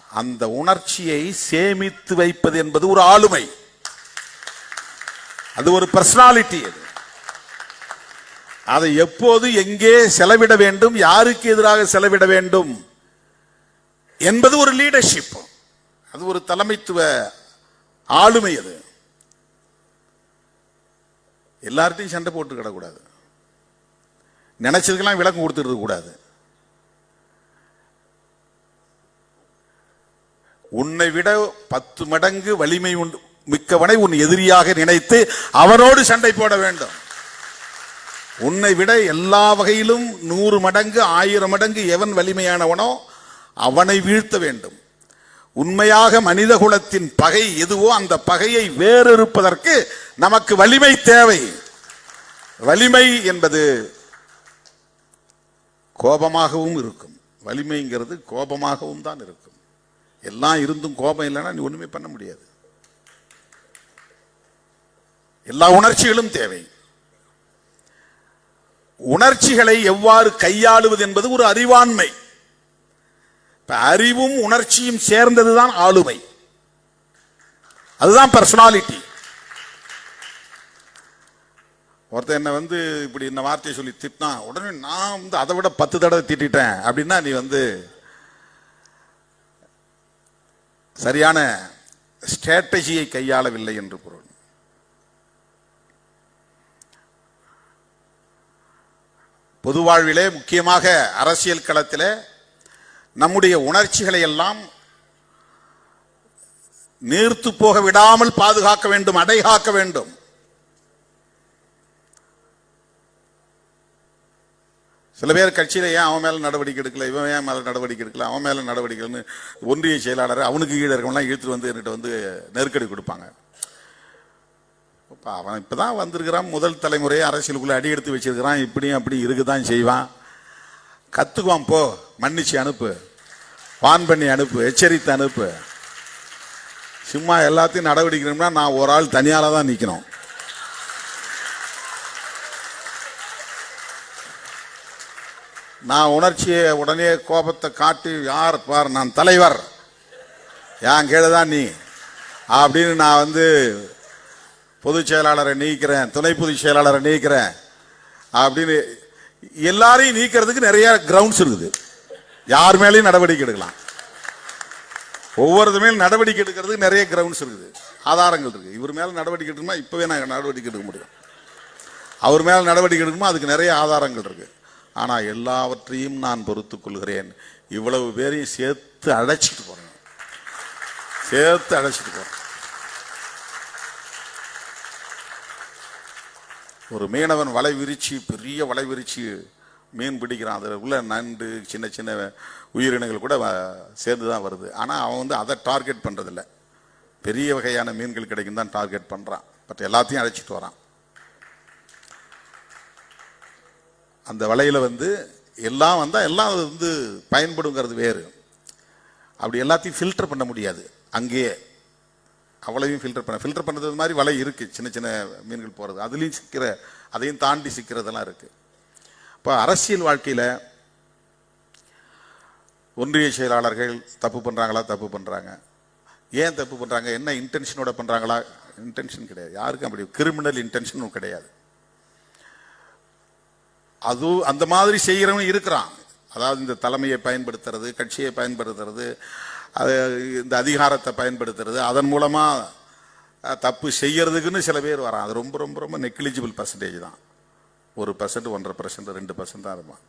அந்த உணர்ச்சியை சேமித்து வைப்பது என்பது ஒரு ஆளுமை, அது ஒரு பர்சனாலிட்டி. அதை எப்போது எங்கே செலவிட வேண்டும், யாருக்கு எதிராக செலவிட வேண்டும் என்பது ஒரு லீடர்ஷிப், அது ஒரு தலைமைத்துவ ஆளுமை. அது எல்லார்ட்டையும் சண்டை போட்டு கிடக்கூடாது, நினைச்சதுக்கெல்லாம் விளக்கம் கொடுத்துட்டு கூடாது. உன்னை விட 10 மடங்கு வலிமை மிக்கவனை உன் எதிரியாக நினைத்து அவனோடு சண்டை போட வேண்டும். உன்னை விட எல்லா வகையிலும் 100 மடங்கு 1000 மடங்கு எவன் வலிமையானவனோ அவனை வீழ்த்த வேண்டும். உண்மையாக மனித குலத்தின் பகை எதுவோ அந்த பகையை வேறறுப்பதற்கு நமக்கு வலிமை தேவை. வலிமை என்பது கோபமாகவும் இருக்கும். வலிமைங்கிறது கோபமாகவும் தான் இருக்கும். எல்லாம் இருந்தும் கோபம் இல்லைன்னா நீ ஒண்ணுமே பண்ண முடியாது. எல்லா உணர்ச்சிகளும் தேவை. உணர்ச்சிகளை எவ்வாறு கையாளுவது என்பது ஒரு அறிவாண்மை. அறிவும் உணர்ச்சியும் சேர்ந்ததுதான் ஆளுமை, அதுதான் பர்சனாலிட்டி. ஒருத்தர் என்ன இப்படி இந்த வார்த்தையை சொல்லி திட்டினா உடனே நான் அதை விட 10 தடவை திட்டேன் அப்படின்னா நீ சரியான ஸ்ட்ராட்டஜியை கையாளவில்லை என்று பொருள். பொது வாழ்விலே முக்கியமாக அரசியல் களத்திலே நம்முடைய உணர்ச்சிகளை எல்லாம் நீர்த்து போக விடாமல் பாதுகாக்க வேண்டும், அடைகாக்க வேண்டும். சில பேர் கட்சியில ஏன் அவன் மேல நடவடிக்கை எடுக்கல, இவன் ஏன் மேல நடவடிக்கை எடுக்கல, அவன் மேல நடவடிக்கைன்னு ஒன்றிய செயலாளர் அவனுக்கு கீழே இருக்கவங்களாம் இழுத்துட்டு வந்து என்கிட்ட வந்து நெருக்கடி கொடுப்பாங்க. அவன் இப்பதான் வந்திருக்கிறான், முதல் தலைமுறை அரசியலுக்குள்ள அடி எடுத்து வச்சிருக்கிறான், இப்படியும் அப்படி இருக்குதான் செய்வான். கத்துக்குவான், போ மன்னிச்சு அனுப்பு, வான் பண்ணி அனுப்பு, எச்சரித்து அனுப்பு. சும்மா எல்லாத்தையும் நடவடிக்கணும்னா நான் ஒரு ஆள் தனியால தான் நிக்கணும். நான் உணர்ச்சியை உடனே கோபத்தை காட்டி, யார் பார் நான் தலைவர், என் கீழதான் நீ அப்படின்னு நான் வந்து பொதுச் செயலாளரை நீக்கிறேன், துணை பொதுச் செயலாளரை நீக்கிறேன் அப்படின்னு எல்லாரையும் நீக்கிறதுக்கு நிறைய கிரவுண்ட்ஸ் இருக்குது. யார் மேலேயும் நடவடிக்கை எடுக்கலாம். ஒவ்வொரு மேலும் நடவடிக்கை எடுக்கிறதுக்கு நிறைய கிரவுண்ட்ஸ் இருக்குது, ஆதாரங்கள் இருக்கு. இவர் மேல நடவடிக்கை எடுக்கணுமா, இப்பவே நான் நடவடிக்கை எடுக்க முடியும். அவர் மேல நடவடிக்கை எடுக்கணுமா, அதுக்கு நிறைய ஆதாரங்கள் இருக்கு. ஆனா எல்லாவற்றையும் நான் பொறுத்துக் கொள்கிறேன். இவ்வளவு பேரையும் சேர்த்து அழைச்சிட்டு போறேன், சேர்த்து அழைச்சிட்டு போறேன். ஒரு மீனவன் வலை விரிச்சு, பெரிய வலை விரிச்சு மீன் பிடிக்கிறான். அதில் உள்ள நண்டு, சின்ன சின்ன உயிரினங்கள் கூட சேர்ந்து தான் வருது. ஆனால் அவன் வந்து அதை டார்கெட் பண்ணுறதில்ல, பெரிய வகையான மீன்கள் கிடைக்கும் தான் டார்கெட் பண்ணுறான். பட் எல்லாத்தையும் அழைச்சிட்டு வரான். அந்த வலையில் வந்து எல்லாம் வந்தால் எல்லாம் வந்து பயன்படுங்கிறது வேறு. அப்படி எல்லாத்தையும் ஃபில்டர் பண்ண முடியாது. அங்கேயே அவ்வளவையும் ஃபில்டர் பண்ணுறது மாதிரி வலை இருக்குது, சின்ன சின்ன மீன்கள் போகிறது, அதுலேயும் சிக்கிற, அதையும் தாண்டி சிக்கிறதெல்லாம் இருக்குது. இப்போ அரசியல் வாழ்க்கையில் ஒன்றிய செயலாளர்கள் தப்பு பண்ணுறாங்களா? தப்பு பண்ணுறாங்க. ஏன் தப்பு பண்ணுறாங்க? என்ன இன்டென்ஷனோட பண்ணுறாங்களா? இன்டென்ஷன் கிடையாது. யாருக்கும் அப்படி கிரிமினல் இன்டென்ஷனும் கிடையாது. அது அந்த மாதிரி செய்கிறவங்க இருக்கிறான். அதாவது இந்த தலைமையை பயன்படுத்துறது, கட்சியை பயன்படுத்துறது, அது இந்த அதிகாரத்தை பயன்படுத்துறது, அதன் மூலமாக தப்பு செய்யறதுக்குன்னு சில பேர் வரான். அது ரொம்ப ரொம்ப ரொம்ப நெக்லிஜிபிள் பர்சன்டேஜ் தான். 1%, 1.5%, 2% தான் இருப்பான்.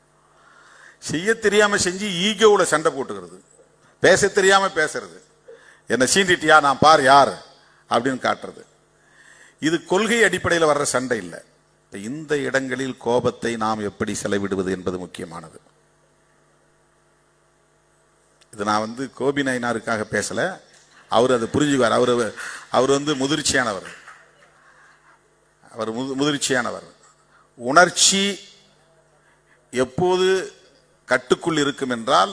செய்ய தெரியாம செஞ்சு ஈகோவில் சண்டை போட்டுக்கிறது, பேச தெரியாம பேசுறது, என்ன சீண்டிட்டியா, நான் பார் யார் அப்படின்னு காட்டுறது. இது கொள்கை அடிப்படையில் வர்ற சண்டை இல்லை. இந்த இடங்களில் கோபத்தை நாம் எப்படி செலவிடுவது என்பது முக்கியமானது. இது நான் வந்து கோபி நாயனாருக்காக பேசல, அவர் அதை புரிஞ்சுக்குவார். அவர் வந்து முதிர்ச்சியானவர். அவர் முதிர்ச்சியானவர். உணர்ச்சி எப்போது கட்டுக்குள் இருக்கும் என்றால்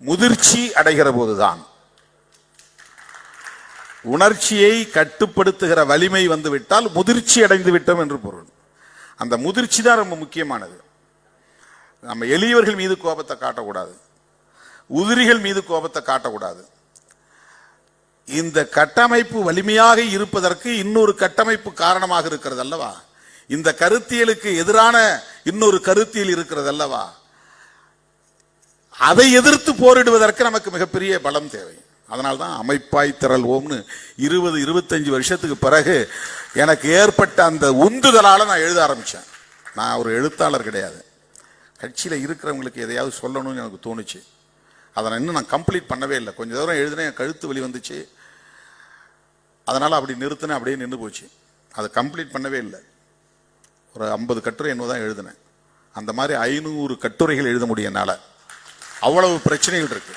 முதிர்ச்சி அடைகிற போதுதான். உணர்ச்சியை கட்டுப்படுத்துகிற வலிமை வந்து விட்டால் முதிர்ச்சி அடைந்து விட்டோம் என்று பொருள். அந்த முதிர்ச்சி தான் ரொம்ப முக்கியமானது. நம்ம எளியவர்கள் மீது கோபத்தை காட்டக்கூடாது, உதிரிகள் மீது கோபத்தை காட்டக்கூடாது. இந்த கட்டமைப்பு வலிமையாக இருப்பதற்கு இன்னொரு கட்டமைப்பு காரணமாக இருக்கிறது அல்லவா? இந்த கருத்தியலுக்கு எதிரான இன்னொரு கருத்தியல் இருக்கிறது அல்லவா? அதை எதிர்த்து போரிடுவதற்கு நமக்கு மிகப்பெரிய பலம் தேவை. அதனால்தான் அமைப்பாய் திரள்வோம்னு 20-25 வருஷத்துக்கு பிறகு எனக்கு ஏற்பட்ட அந்த உந்துதலால நான் எழுத ஆரம்பிச்சேன். நான் ஒரு எழுத்தாளர் கிடையாது. கட்சியில் இருக்கிறவங்களுக்கு எதையாவது சொல்லணும்னு எனக்கு தோணுச்சு. அதை இன்னும் நான் கம்ப்ளீட் பண்ணவே இல்லை. கொஞ்சம் தூரம் எழுதினேன், என் கழுத்து வலி வந்துச்சு, அதனால அப்படி நிறுத்தினேன், அப்படியே நின்று போச்சு. அதை கம்ப்ளீட் பண்ணவே இல்லை. ஒரு 50 கட்டுரை என்னவோ தான் எழுதினேன். அந்த மாதிரி 500 கட்டுரைகள் எழுத முடியும் என்னால். அவ்வளவு பிரச்சனைகள் இருக்கு.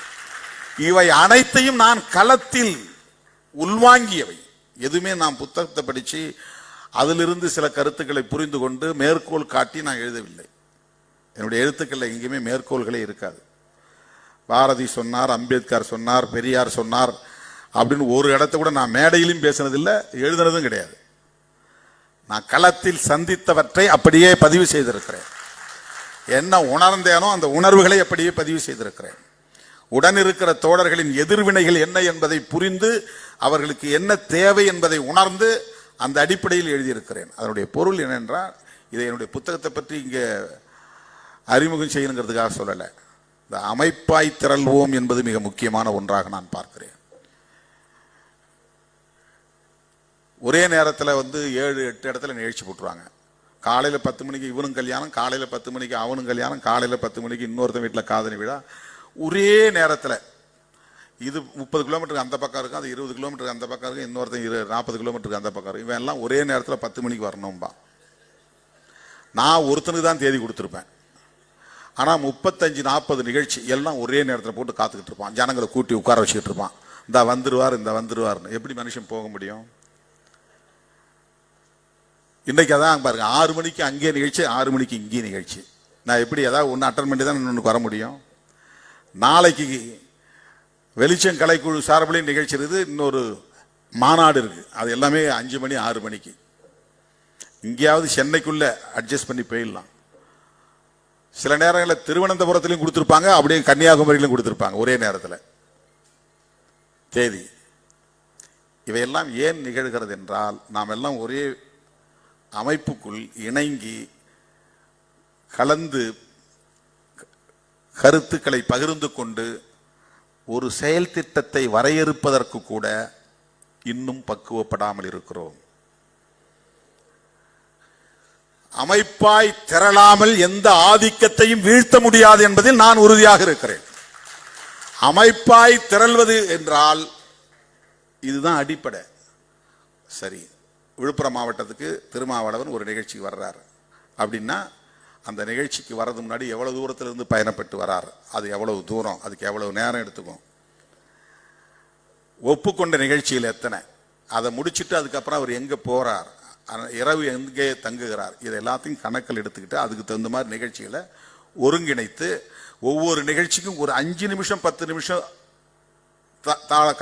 இவை அனைத்தையும் நான் களத்தில் உள்வாங்கியவை. எதுவுமே நான் புத்தகத்தை படிச்சு அதிலிருந்து சில கருத்துக்களை புரிந்து கொண்டு மேற்கோள் காட்டி நான் எழுதவில்லை. என்னுடைய எழுத்துக்களில் எங்கேயுமே மேற்கோள்களே இருக்காது. பாரதி சொன்னார், அம்பேத்கர் சொன்னார், பெரியார் சொன்னார் அப்படின்னு ஒரு இடத்த கூட நான் மேடையிலும் பேசினதில்லை, எழுதுனதும் கிடையாது. நான் களத்தில் சந்தித்தவற்றை அப்படியே பதிவு செய்திருக்கிறேன். என்ன உணர்ந்தேனோ அந்த உணர்வுகளை அப்படியே பதிவு செய்திருக்கிறேன். உடன் இருக்கிற தோழர்களின் எதிர்வினைகள் என்ன என்பதை புரிந்து அவர்களுக்கு என்ன தேவை என்பதை உணர்ந்து அந்த அடிப்படையில் எழுதியிருக்கிறேன். அதனுடைய பொருள் என்னென்றால், இதை என்னுடைய புத்தகத்தை பற்றி இங்கே அறிமுகம் செய்யணுங்கிறதுக்காக சொல்லலை. இந்த அமைப்பாய் திரள்வோம் என்பது மிக முக்கியமான ஒன்றாக நான் பார்க்கிறேன். ஒரே நேரத்தில் வந்து 7-8 இடத்துல நிகழ்ச்சி போட்டுருவாங்க. காலையில் 10 மணிக்கு இவனும் கல்யாணம், காலையில் 10 மணிக்கு அவனும் கல்யாணம், காலையில் 10 மணிக்கு இன்னொருத்தன் வீட்டில் காதணி விழா. ஒரே நேரத்தில் இது 30 கிலோமீட்டருக்கு அந்த பக்கம் இருக்கும், அது 20 கிலோமீட்டருக்கு அந்த பக்கம் இருக்கும், இன்னொருத்தன் 40 கிலோமீட்டருக்கு அந்த பக்கம் இருக்கும். இவன் எல்லாம் ஒரே நேரத்தில் 10 மணிக்கு வரணும்பா. நான் ஒருத்தனுக்கு தான் தேதி கொடுத்துருப்பேன். ஆனால் 35-40 நிகழ்ச்சி எல்லாம் ஒரே நேரத்தில் போட்டு காத்துக்கிட்டு இருப்பான். ஜனங்களை கூட்டி உட்கார வச்சுக்கிட்டு இருப்பான். இந்த வந்துருவார்னு. எப்படி மனுஷன் போக முடியும்? இன்றைக்கு அதான் பாருங்க, 6 மணிக்கு அங்கே நிகழ்ச்சி, 6 மணிக்கு இங்கே நிகழ்ச்சி. நான் எப்படி ஏதாவது ஒன்று அட்டன் பண்ணி தான் இன்னொன்று வர முடியும்? நாளைக்கு வெளிச்சம் கலைக்குழு சார்பிலையும் நிகழ்ச்சி இருக்குது, இன்னொரு மாநாடு இருக்கு. அது எல்லாமே 5 மணி 6 மணிக்கு. இங்கேயாவது சென்னைக்குள்ள அட்ஜஸ்ட் பண்ணி போயிடலாம். சில நேரங்களில் திருவனந்தபுரத்திலையும் கொடுத்துருப்பாங்க, அப்படியே கன்னியாகுமரியிலும் கொடுத்துருப்பாங்க ஒரே நேரத்தில் தேதி. இவையெல்லாம் ஏன் நிகழ்கிறது என்றால், நாம் எல்லாம் ஒரே அமைப்புக்குள் இணங்கி கலந்து கருத்துக்களை பகிர்ந்து கொண்டு ஒரு செயல் திட்டத்தை வரையறுப்பதற்கு கூட இன்னும் பக்குவப்படாமல் இருக்கிறோம். அமைப்பாய் திரளாமல் எந்த ஆதிக்கத்தையும் வீழ்த்த முடியாது என்பதில் நான் உறுதியாக இருக்கிறேன். அமைப்பாய் திரள்வது என்றால் இதுதான் அடிப்படை. சரி, விழுப்புரம் மாவட்டத்துக்கு திருமாவளவன் ஒரு நிகழ்ச்சிக்கு வர்றாரு அப்படின்னா, அந்த நிகழ்ச்சிக்கு வர்றது முன்னாடி எவ்வளவு தூரத்திலிருந்து பயணப்பட்டு வரார், அது எவ்வளவு தூரம், அதுக்கு எவ்வளவு நேரம் எடுத்துக்கும், ஒப்புக்கொண்ட நிகழ்ச்சியில் எத்தனை, அதை முடிச்சுட்டு அதுக்கப்புறம் அவர் எங்கே போறார், இரவு எங்கே தங்குகிறார், இது எல்லாத்தையும் கணக்கில் எடுத்துக்கிட்டு அதுக்கு தகுந்த மாதிரி நிகழ்ச்சிகளை ஒருங்கிணைத்து ஒவ்வொரு நிகழ்ச்சிக்கும் ஒரு 5 நிமிஷம் 10 நிமிஷம்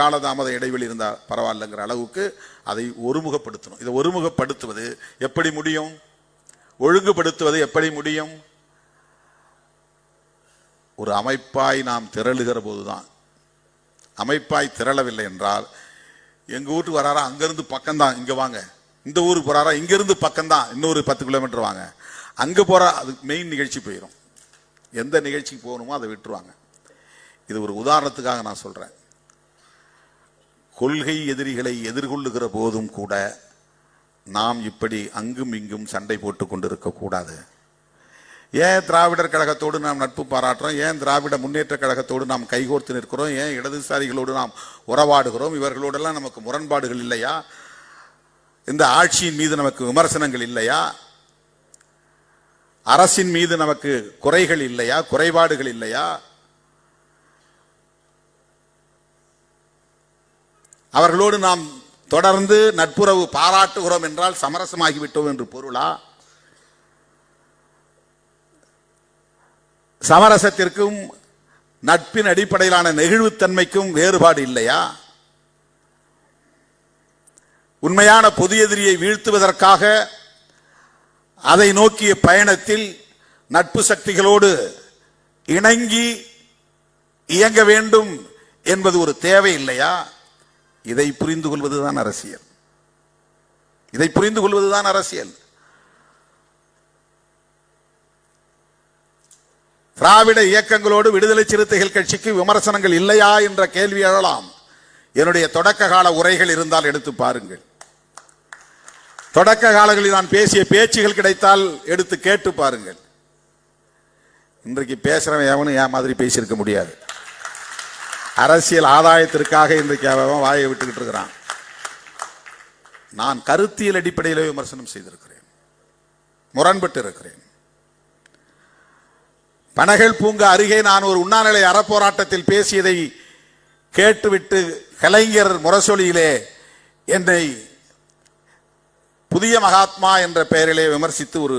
காலதாமத இடைவெளி இருந்தால் பரவாயில்லைங்கிற அளவுக்கு அதை ஒருமுகப்படுத்தணும். இதை ஒருமுகப்படுத்துவது எப்படி முடியும்? ஒழுங்குபடுத்துவது எப்படி முடியும்? ஒரு அமைப்பாய் நாம் திரளுகிற போதுதான். அமைப்பாய் திரளவில்லை என்றால், எங்க வீட்டுக்கு வராரா அங்கிருந்து பக்கம்தான், இங்க வாங்க, இந்த ஊருக்கு போறாரா இங்கிருந்து பக்கம்தான், இன்னொரு 10 கிலோமீட்டர் வாங்க, அங்க போறா, அது மெயின் நிகழ்ச்சி போயிடும். எந்த நிகழ்ச்சிக்கு போகணுமோ அதை விட்டுருவாங்க. இது ஒரு உதாரணத்துக்காக நான் சொல்றேன். கொள்கை எதிரிகளை எதிர்கொள்ளுகிற போதும் கூட நாம் இப்படி அங்கும் இங்கும் சண்டை போட்டு கொண்டிருக்க கூடாது. ஏன் திராவிடர் கழகத்தோடு நாம் நட்பு பாராட்டுறோம்? ஏன் திராவிட முன்னேற்ற கழகத்தோடு நாம் கைகோர்த்து நிற்கிறோம்? ஏன் இடதுசாரிகளோடு நாம் உறவாடுகிறோம்? இவர்களோடெல்லாம் நமக்கு முரண்பாடுகள் இல்லையா? இந்த ஆட்சியின் மீது நமக்கு விமர்சனங்கள் இல்லையா? அரசின் மீது நமக்கு குறைகள் இல்லையா? குறைபாடுகள் இல்லையா? அவர்களோடு நாம் தொடர்ந்து நட்புறவு பாராட்டுகிறோம் என்றால் சமரசமாகிவிட்டோம் என்று பொருளா? சமரசத்திற்கும் நட்பின் அடிப்படையிலான நெகிழ்வுத்தன்மைக்கும் வேறுபாடு இல்லையா? உண்மையான பொது எதிரியை வீழ்த்துவதற்காக அதை நோக்கிய பயணத்தில் நட்பு சக்திகளோடு இணங்கி இயங்க வேண்டும் என்பது ஒரு தேவை இல்லையா? இதை புரிந்து கொள்வதுதான் அரசியல். இதை புரிந்து கொள்வதுதான் அரசியல். திராவிட இயக்கங்களோடு விடுதலை சிறுத்தைகள் கட்சிக்கு விமர்சனங்கள் இல்லையா என்ற கேள்வி எழலாம். என்னுடைய தொடக்க கால உரைகள் இருந்தால் எடுத்து பாருங்கள். தொடக்க காலங்களில் நான் பேசிய பேச்சுகள் கிடைத்தால் எடுத்து கேட்டு பாருங்கள். இன்றைக்கு பேசுறவன் எவனும் என் மாதிரி பேசியிருக்க முடியாது. அரசியல் ஆதாயத்திற்காக இன்றைக்கு அவன் வாயை விட்டுக்கிட்டு இருக்கிறான். நான் கருத்தியல் அடிப்படையில் விமர்சனம் செய்திருக்கிறேன், முரண்பட்டு இருக்கிறேன். பனகல் பூங்கா அருகே நான் ஒரு உண்ணாநிலை அறப்போராட்டத்தில் பேசியதை கேட்டுவிட்டு கலைஞர் முரசொலியிலே என்னை புதிய மகாத்மா என்ற பெயரிலே விமர்சித்து ஒரு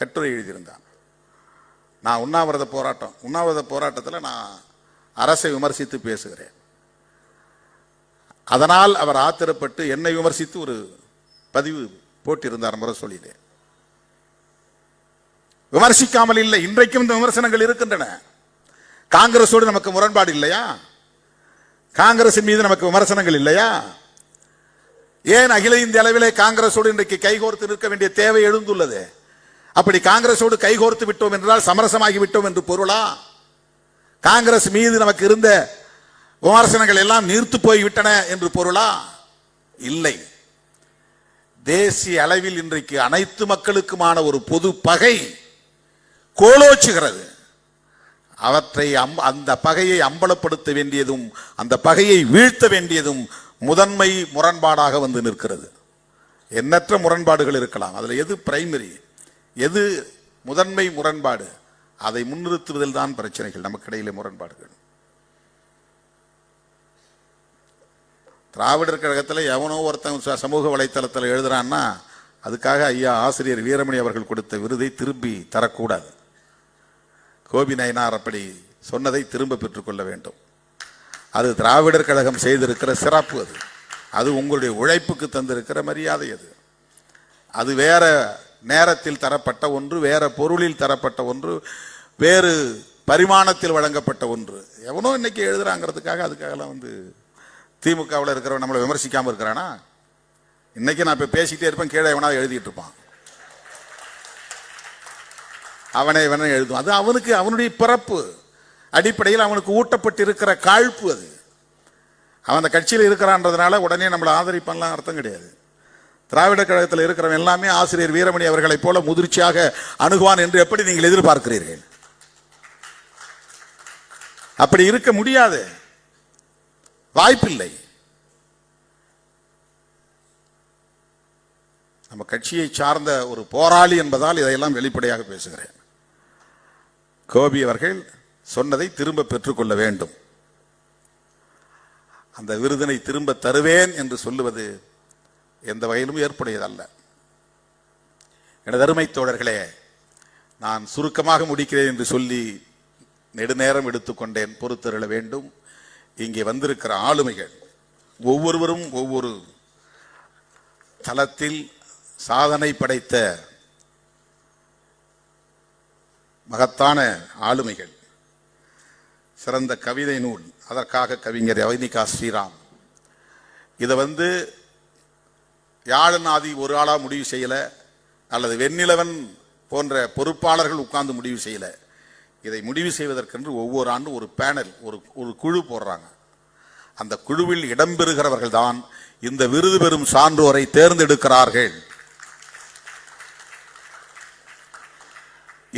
கட்டுரை எழுதியிருந்தான். நான் உண்ணாவிரத போராட்டத்தில் நான் அரசை விமர்சித்து பேசுகிறேன். அதனால் அவர் ஆத்திரப்பட்டு என்னை விமர்சித்து ஒரு பதிவு போட்டிருந்தார் முரசொலியிலே. விமர்சிக்காமல் இல்லை, இன்றைக்கும் இந்த விமர்சனங்கள் இருக்கின்றன. காங்கிரஸோடு நமக்கு முரண்பாடு இல்லையா? காங்கிரசின் மீது நமக்கு விமர்சனங்கள் இல்லையா? ஏன் அகில இந்திய அளவிலே காங்கிரஸோடு இன்றைக்கு கைகோர்த்து நிற்க வேண்டிய தேவை எழுந்துள்ளது? அப்படி காங்கிரஸோடு கைகோர்த்து விட்டோம் என்றால் சமரசமாகி விட்டோம் என்று பொருளா? காங்கிரஸ் மீது நமக்கு இருந்த விமர்சனங்கள் எல்லாம் நீர்த்து போய்விட்டன என்று பொருளா? இல்லை. தேசிய அளவில் இன்றைக்கு அனைத்து மக்களுக்குமான ஒரு பொது பகை கோலோச்சுகிறது. அவற்றை அந்த பகையை அம்பலப்படுத்த வேண்டியதும் அந்த பகையை வீழ்த்த வேண்டியதும் முதன்மை முரண்பாடாக வந்து நிற்கிறது. எண்ணற்ற முரண்பாடுகள் இருக்கலாம், அதில் எது பிரைமரி, எது முதன்மை முரண்பாடு, அதை முன்னிறுத்துவதில் தான் பிரச்சனைகள், நமக்கு இடையிலே முரண்பாடுகள். திராவிடர் கழகத்தில் எவனோ ஒருத்தன் சமூக வலைத்தளத்தில் எழுதுறான்னா அதுக்காக ஐயா ஆசிரியர் வீரமணி அவர்கள் கொடுத்த விருதை திரும்பி தரக்கூடாது. கோபி நயினார் அப்படி சொன்னதை திரும்ப பெற்றுக்கொள்ள வேண்டும். அது திராவிடர் கழகம் செய்திருக்கிற சிறப்பு, அது உங்களுடைய உழைப்புக்கு தந்திருக்கிற மரியாதை. அது வேற நேரத்தில் தரப்பட்ட ஒன்று, வேற பொருளில் தரப்பட்ட ஒன்று, வேறு பரிமாணத்தில் வழங்கப்பட்ட ஒன்று. எவனோ இன்னைக்கு எழுதுறாங்கிறதுக்காக அதுக்காகலாம் வந்து திமுகவில் இருக்கிறவன் நம்மளை விமர்சிக்காமல் இருக்கிறானா? இன்னைக்கு நான் இப்போ பேசிக்கிட்டே இருப்பேன், கீழே எவனா எழுதிட்டு இருப்பான், அவனை இவனை எழுதும். அது அவனுக்கு அவனுடைய பிறப்பு அடிப்படையில் அவனுக்கு ஊட்டப்பட்டு இருக்கிற காழ்ப்பு. அது அவன் அந்த கட்சியில் இருக்கிறான்றதுனால உடனே நம்மளை ஆதரிப்பான்லாம் அர்த்தம் கிடையாது. திராவிட கழகத்தில் இருக்கிறவன் எல்லாமே ஆசிரியர் வீரமணி அவர்களைப் போல முதிர்ச்சியாக அணுகுவான் என்று எப்படி நீங்கள் எதிர்பார்க்கிறீர்கள்? அப்படி இருக்க முடியாது, வாய்ப்பில்லை. நம்ம கட்சியை சார்ந்த ஒரு போராளி என்பதால் இதையெல்லாம் வெளிப்படையாக பேசுகிறேன். கோபி அவர்கள் சொன்னதை திரும்ப பெற்றுக்கொள்ள வேண்டும். அந்த விருதினை திரும்ப தருவேன் என்று சொல்லுவது எந்த வகையிலும் ஏற்புடையதல்ல. எனது அருமை தோழர்களே, நான் சுருக்கமாக முடிக்கிறேன் என்று சொல்லி நெடுநேரம் எடுத்துக்கொண்டேன், பொறுத்தருள வேண்டும். இங்கே வந்திருக்கிற ஆளுமைகள் ஒவ்வொருவரும் ஒவ்வொரு தளத்தில் சாதனை படைத்த மகத்தான ஆளுமைகள். சிறந்த கவிதை நூல், அதற்காக கவிஞர் வைனிகா ஸ்ரீராம். இதை வந்து யாழநாதி ஒரு ஆளா முடிவு செய்யல, அல்லது வெண்ணிலவன் போன்ற பொறுப்பாளர்கள் உட்கார்ந்து முடிவு செய்யல. இதை முடிவு செய்வதற்கென்று ஒவ்வொரு ஆண்டும் ஒரு பேனல், ஒரு குழு போடுறாங்க. அந்த குழுவில் இடம்பெறுகிறவர்கள் தான் இந்த விருது பெறும் சான்றோரை தேர்ந்தெடுக்கிறார்கள்.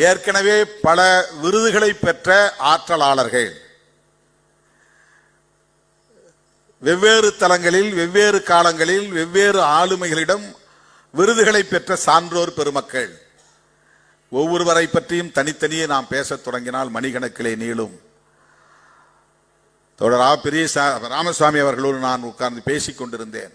ஏற்கனவே பல விருதுகளை பெற்ற ஆற்றலாளர்கள், வெவ்வேறு தளங்களில் வெவ்வேறு காலங்களில் வெவ்வேறு ஆளுமைகளிடம் விருதுகளை பெற்ற சான்றோர் பெருமக்கள். ஒவ்வொருவரை பற்றியும் தனித்தனியே நாம் பேசத் தொடங்கினால் மணிக்கணக்கிலே நீளும். தோழரா பெரிய ராமசாமி அவர்களோடு நான் உட்கார்ந்து பேசிக் கொண்டிருந்தேன்.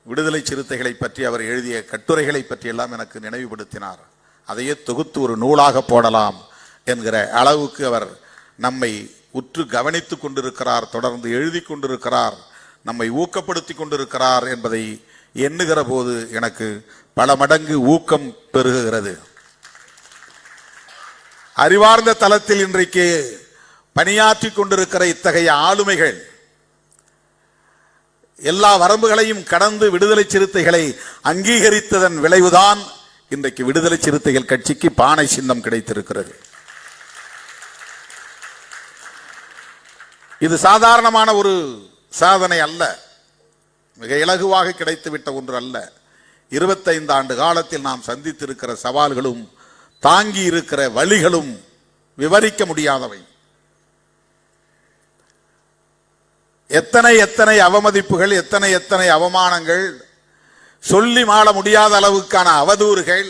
விடுதலை சிறுத்தைகளை பற்றி அவர் எழுதிய கட்டுரைகளை பற்றி எல்லாம் எனக்கு நினைவுபடுத்தினார். அதையே தொகுத்து ஒரு நூலாக போடலாம் என்கிற அளவுக்கு அவர் நம்மை உற்று கவனித்துக் கொண்டிருக்கிறார், தொடர்ந்து எழுதி கொண்டிருக்கிறார், நம்மை ஊக்கப்படுத்தி கொண்டிருக்கிறார் என்பதை எண்ணுகிற போது எனக்கு பல மடங்கு ஊக்கம் பெருகுகிறது. அறிவார்ந்த தளத்தில் இன்றைக்கு பணியாற்றி கொண்டிருக்கிற இத்தகைய ஆளுமைகள் எல்லா வரம்புகளையும் கடந்து விடுதலை சிறுத்தைகளை அங்கீகரித்ததன் விளைவுதான் இன்றைக்கு விடுதலை சிறுத்தைகள் கட்சிக்கு பானை சின்னம் கிடைத்திருக்கிறது. இது சாதாரணமான ஒரு சாதனை அல்ல, மிக இலகுவாக கிடைத்துவிட்ட ஒன்று அல்ல. 25 ஆண்டு காலத்தில் நாம் சந்தித்திருக்கிற சவால்களும் தாங்கி இருக்கிற வழிகளும் விவரிக்க முடியாதவை. எத்தனை எத்தனை அவமதிப்புகள், எத்தனை எத்தனை அவமானங்கள், சொல்லி மாள முடியாத அளவுக்கான அவதூறுகள்,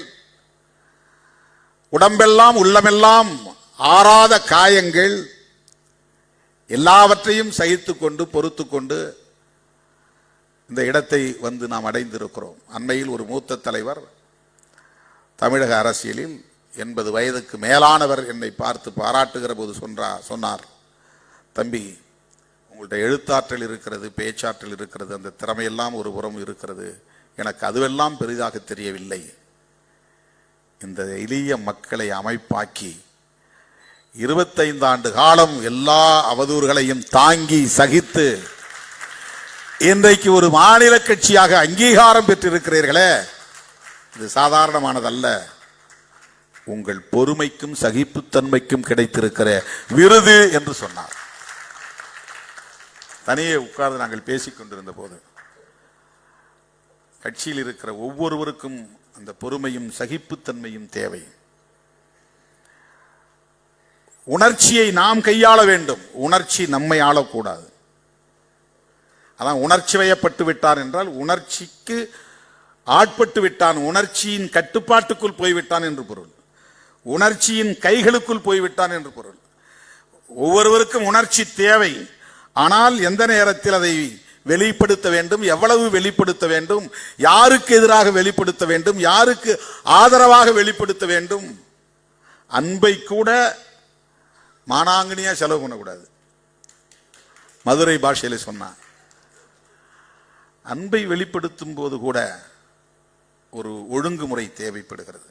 உடம்பெல்லாம் உள்ளமெல்லாம் ஆறாத காயங்கள், எல்லாவற்றையும் சகித்துக் கொண்டு பொறுத்து கொண்டு இந்த இடத்தை வந்து நாம் அடைந்திருக்கிறோம். அண்மையில் ஒரு மூத்த தலைவர் தமிழக அரசியலில் 80 வயதுக்கு மேலானவர் என்னை பார்த்து பாராட்டுகிற போது சொன்னார், தம்பி, உங்கள்கிட்ட எழுத்தாற்றல் இருக்கிறது, பேச்சாற்றல் இருக்கிறது, அந்த திறமையெல்லாம் ஒரு புறம் இருக்கிறது, எனக்கு அதுவெல்லாம் பெரிதாக தெரியவில்லை. இந்த எளிய மக்களை அமைப்பாக்கி 25 ஆண்டு காலம் எல்லா அவதூறுகளையும் தாங்கி சகித்து இன்றைக்கு ஒரு மாநில கட்சியாக அங்கீகாரம் பெற்றிருக்கிறீர்களே, இது சாதாரணமானதல்ல. உங்கள் பொறுமைக்கும் சகிப்புத்தன்மைக்கும் கிடைத்திருக்கிற விருது என்று சொன்னார். தனியே உட்கார்ந்து நாங்கள் பேசிக் கொண்டிருந்த போது கட்சியில் இருக்கிற ஒவ்வொருவருக்கும் அந்த பொறுமையும் சகிப்புத்தன்மையும் தேவை. உணர்ச்சியை நாம் கையாள வேண்டும், உணர்ச்சி நம்மை ஆளக்கூடாது. அதான் உணர்ச்சி வயப்பட்டு விட்டார் என்றால் உணர்ச்சிக்கு ஆட்பட்டு விட்டான், உணர்ச்சியின் கட்டுப்பாட்டுக்குள் போய்விட்டான் என்று பொருள். உணர்ச்சியின் கைகளுக்குள் போய்விட்டான் என்று பொருள். ஒவ்வொருவருக்கும் உணர்ச்சி தேவை. ஆனால் எந்த நேரத்தில் அதை வெளிப்படுத்த வேண்டும், எவ்வளவு வெளிப்படுத்த வேண்டும், யாருக்கு எதிராக வெளிப்படுத்த வேண்டும், யாருக்கு ஆதரவாக வெளிப்படுத்த வேண்டும். அன்பை கூட மானாங்கனியா செலவு பண்ணக்கூடாது. மதுரை பாஷையில சொன்னான், அன்பை வெளிப்படுத்தும் போது கூட ஒரு ஒழுங்குமுறை தேவைப்படுகிறது.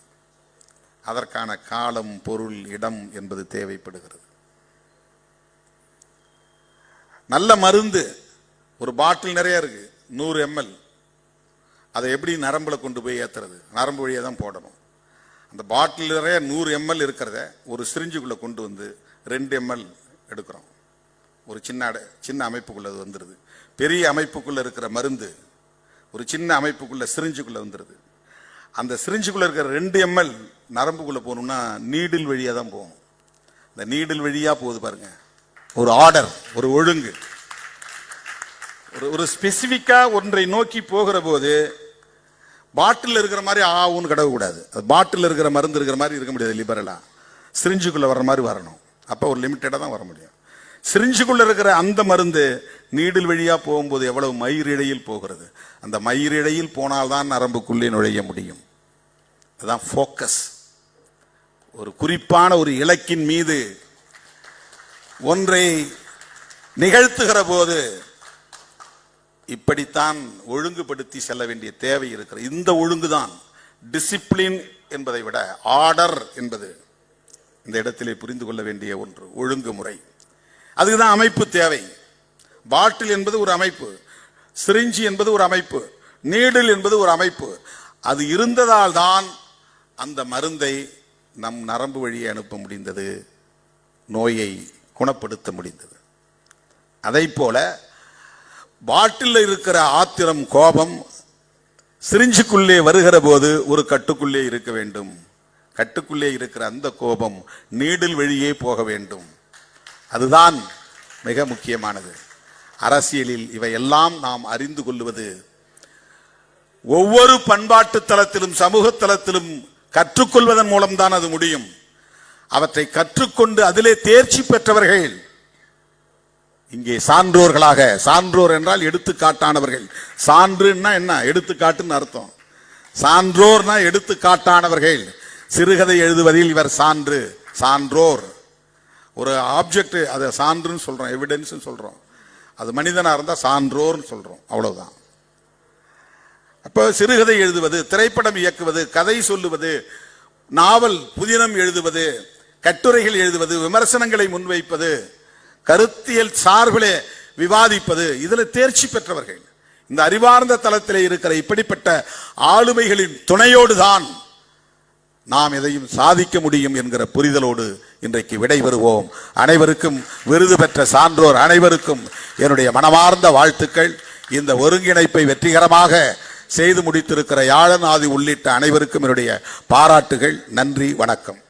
அதற்கான காலம், பொருள், இடம் என்பது தேவைப்படுகிறது. நல்ல மருந்து ஒரு பாட்டில் நிறைய இருக்கு, 100 ml. அதை எப்படி நரம்புல கொண்டு போய் ஏத்துறது? நரம்பு வழியா தான் போடணும். அந்த பாட்டில் நிறைய 100 ml இருக்கிறத ஒரு சிரிஞ்சுக்குள்ள கொண்டு வந்து 2 ml எடுக்கிறோம். ஒரு சின்ன அமைப்புக்குள்ள அது வந்துடுது. பெரிய அமைப்புக்குள்ள இருக்கிற மருந்து ஒரு சின்ன அமைப்புக்குள்ள சிரிஞ்சுக்குள்ள வந்துடுது. அந்த சிரிஞ்சுக்குள்ள இருக்கிற 2 ml நரம்புக்குள்ள போகணும்னா நீடில் வழியா தான் போகும். இந்த நீடில் வழியா போகுது பாருங்க, ஒரு ஆர்டர், ஒரு ஒழுங்கு. ஒரு ஸ்பெசிபிக்கா ஒன்றை நோக்கி போகிற போது பாட்டில் இருக்கிற மாதிரி ஆவுன்னு கடவு கூடாது. பாட்டில் இருக்கிற மருந்து இருக்கிற மாதிரி இருக்க முடியாது. லிபரலா சிரிஞ்சுக்குள்ள வர்ற மாதிரி வரணும். அப்ப ஒரு லிமிட்டடா தான் வர முடியும். சிரிஞ்சுக்குள்ள இருக்கிற அந்த மருந்து நீடில் வழியா போகும்போது எவ்வளவு மயிரிழையில் போகிறது. அந்த மயிரிழையில் போனால்தான் நரம்புக்குள்ளே நுழைய முடியும். அதுதான் போக்கஸ். ஒரு குறிப்பான ஒரு இலக்கின் மீது ஒன்றை நிகழ்த்துகிற போது இப்படித்தான் ஒழுங்குபடுத்தி செல்ல வேண்டிய தேவை இருக்கிறது. இந்த ஒழுங்குதான் டிசிப்ளின் என்பதை விட ஆர்டர் என்பது இந்த இடத்திலே புரிந்து கொள்ள வேண்டிய ஒன்று. ஒழுங்குமுறை, அதுக்குதான் அமைப்பு தேவை. பாட்டில் என்பது ஒரு அமைப்பு, சிரிஞ்சி என்பது ஒரு அமைப்பு, நீடில் என்பது ஒரு அமைப்பு. அது இருந்ததால் தான் அந்த மருந்தை நம் நரம்பு வழியே அனுப்ப முடிந்தது, நோயை குணப்படுத்த முடிந்தது. அதை போல பாட்டில் இருக்கிற ஆத்திரம், கோபம் சிரிஞ்சுக்குள்ளே வருகிற போது ஒரு கட்டுக்குள்ளே இருக்க வேண்டும். கட்டுக்குள்ளே இருக்கிற அந்த கோபம் நீடில் வழியே போக வேண்டும். அதுதான் மிக முக்கியமானது. அரசியலில் இவையெல்லாம் நாம் அறிந்து கொள்வது ஒவ்வொரு பண்பாட்டு தளத்திலும் சமூக தளத்திலும் கற்றுக்கொள்வதன் மூலம்தான் அது முடியும். அவற்றை கற்றுக்கொண்டு அதிலே தேர்ச்சி பெற்றவர்கள் இங்கே சான்றோர்களாக, சான்றோர் என்றால் எடுத்துக்காட்டானவர்கள். சான்றுன்னா என்ன? எடுத்துக்காட்டுன்னு அர்த்தம். சான்றோர்னா எடுத்துக்காட்டானவர்கள். சிறுகதை எழுதுவதில் இவர் சான்று, சான்றோர். ஒரு ஆப்ஜெக்ட் அதை சான்றுன்னு சொல்றோம், எவிடன்ஸ் சொல்றோம். அது மனிதனா இருந்தா சான்றோர்னு சொல்றோம், அவ்வளவுதான். அப்ப சிறுகதை எழுதுவது, திரைப்படம் இயக்குவது, கதை சொல்லுவது, நாவல் புதினம் எழுதுவது, கட்டுரைகள் எழுதுவது, விமர்சனங்களை முன்வைப்பது, கருத்தியல் சார்பிலே விவாதிப்பது, இதுல தேர்ச்சி பெற்றவர்கள். இந்த அறிவார்ந்த தளத்திலே இருக்கிற இப்படிப்பட்ட ஆளுமைகளின் துணையோடு தான் நாம் எதையும் சாதிக்க முடியும் என்கிற புரிதலோடு இன்றைக்கு விடைபெறுவோம். அனைவருக்கும், விருது பெற்ற சான்றோர் அனைவருக்கும் என்னுடைய மனமார்ந்த வாழ்த்துக்கள். இந்த ஒருங்கிணைப்பை வெற்றிகரமாக செய்து முடித்திருக்கிற யாழன் ஆதி உள்ளிட்ட அனைவருக்கும் என்னுடைய பாராட்டுகள். நன்றி, வணக்கம்.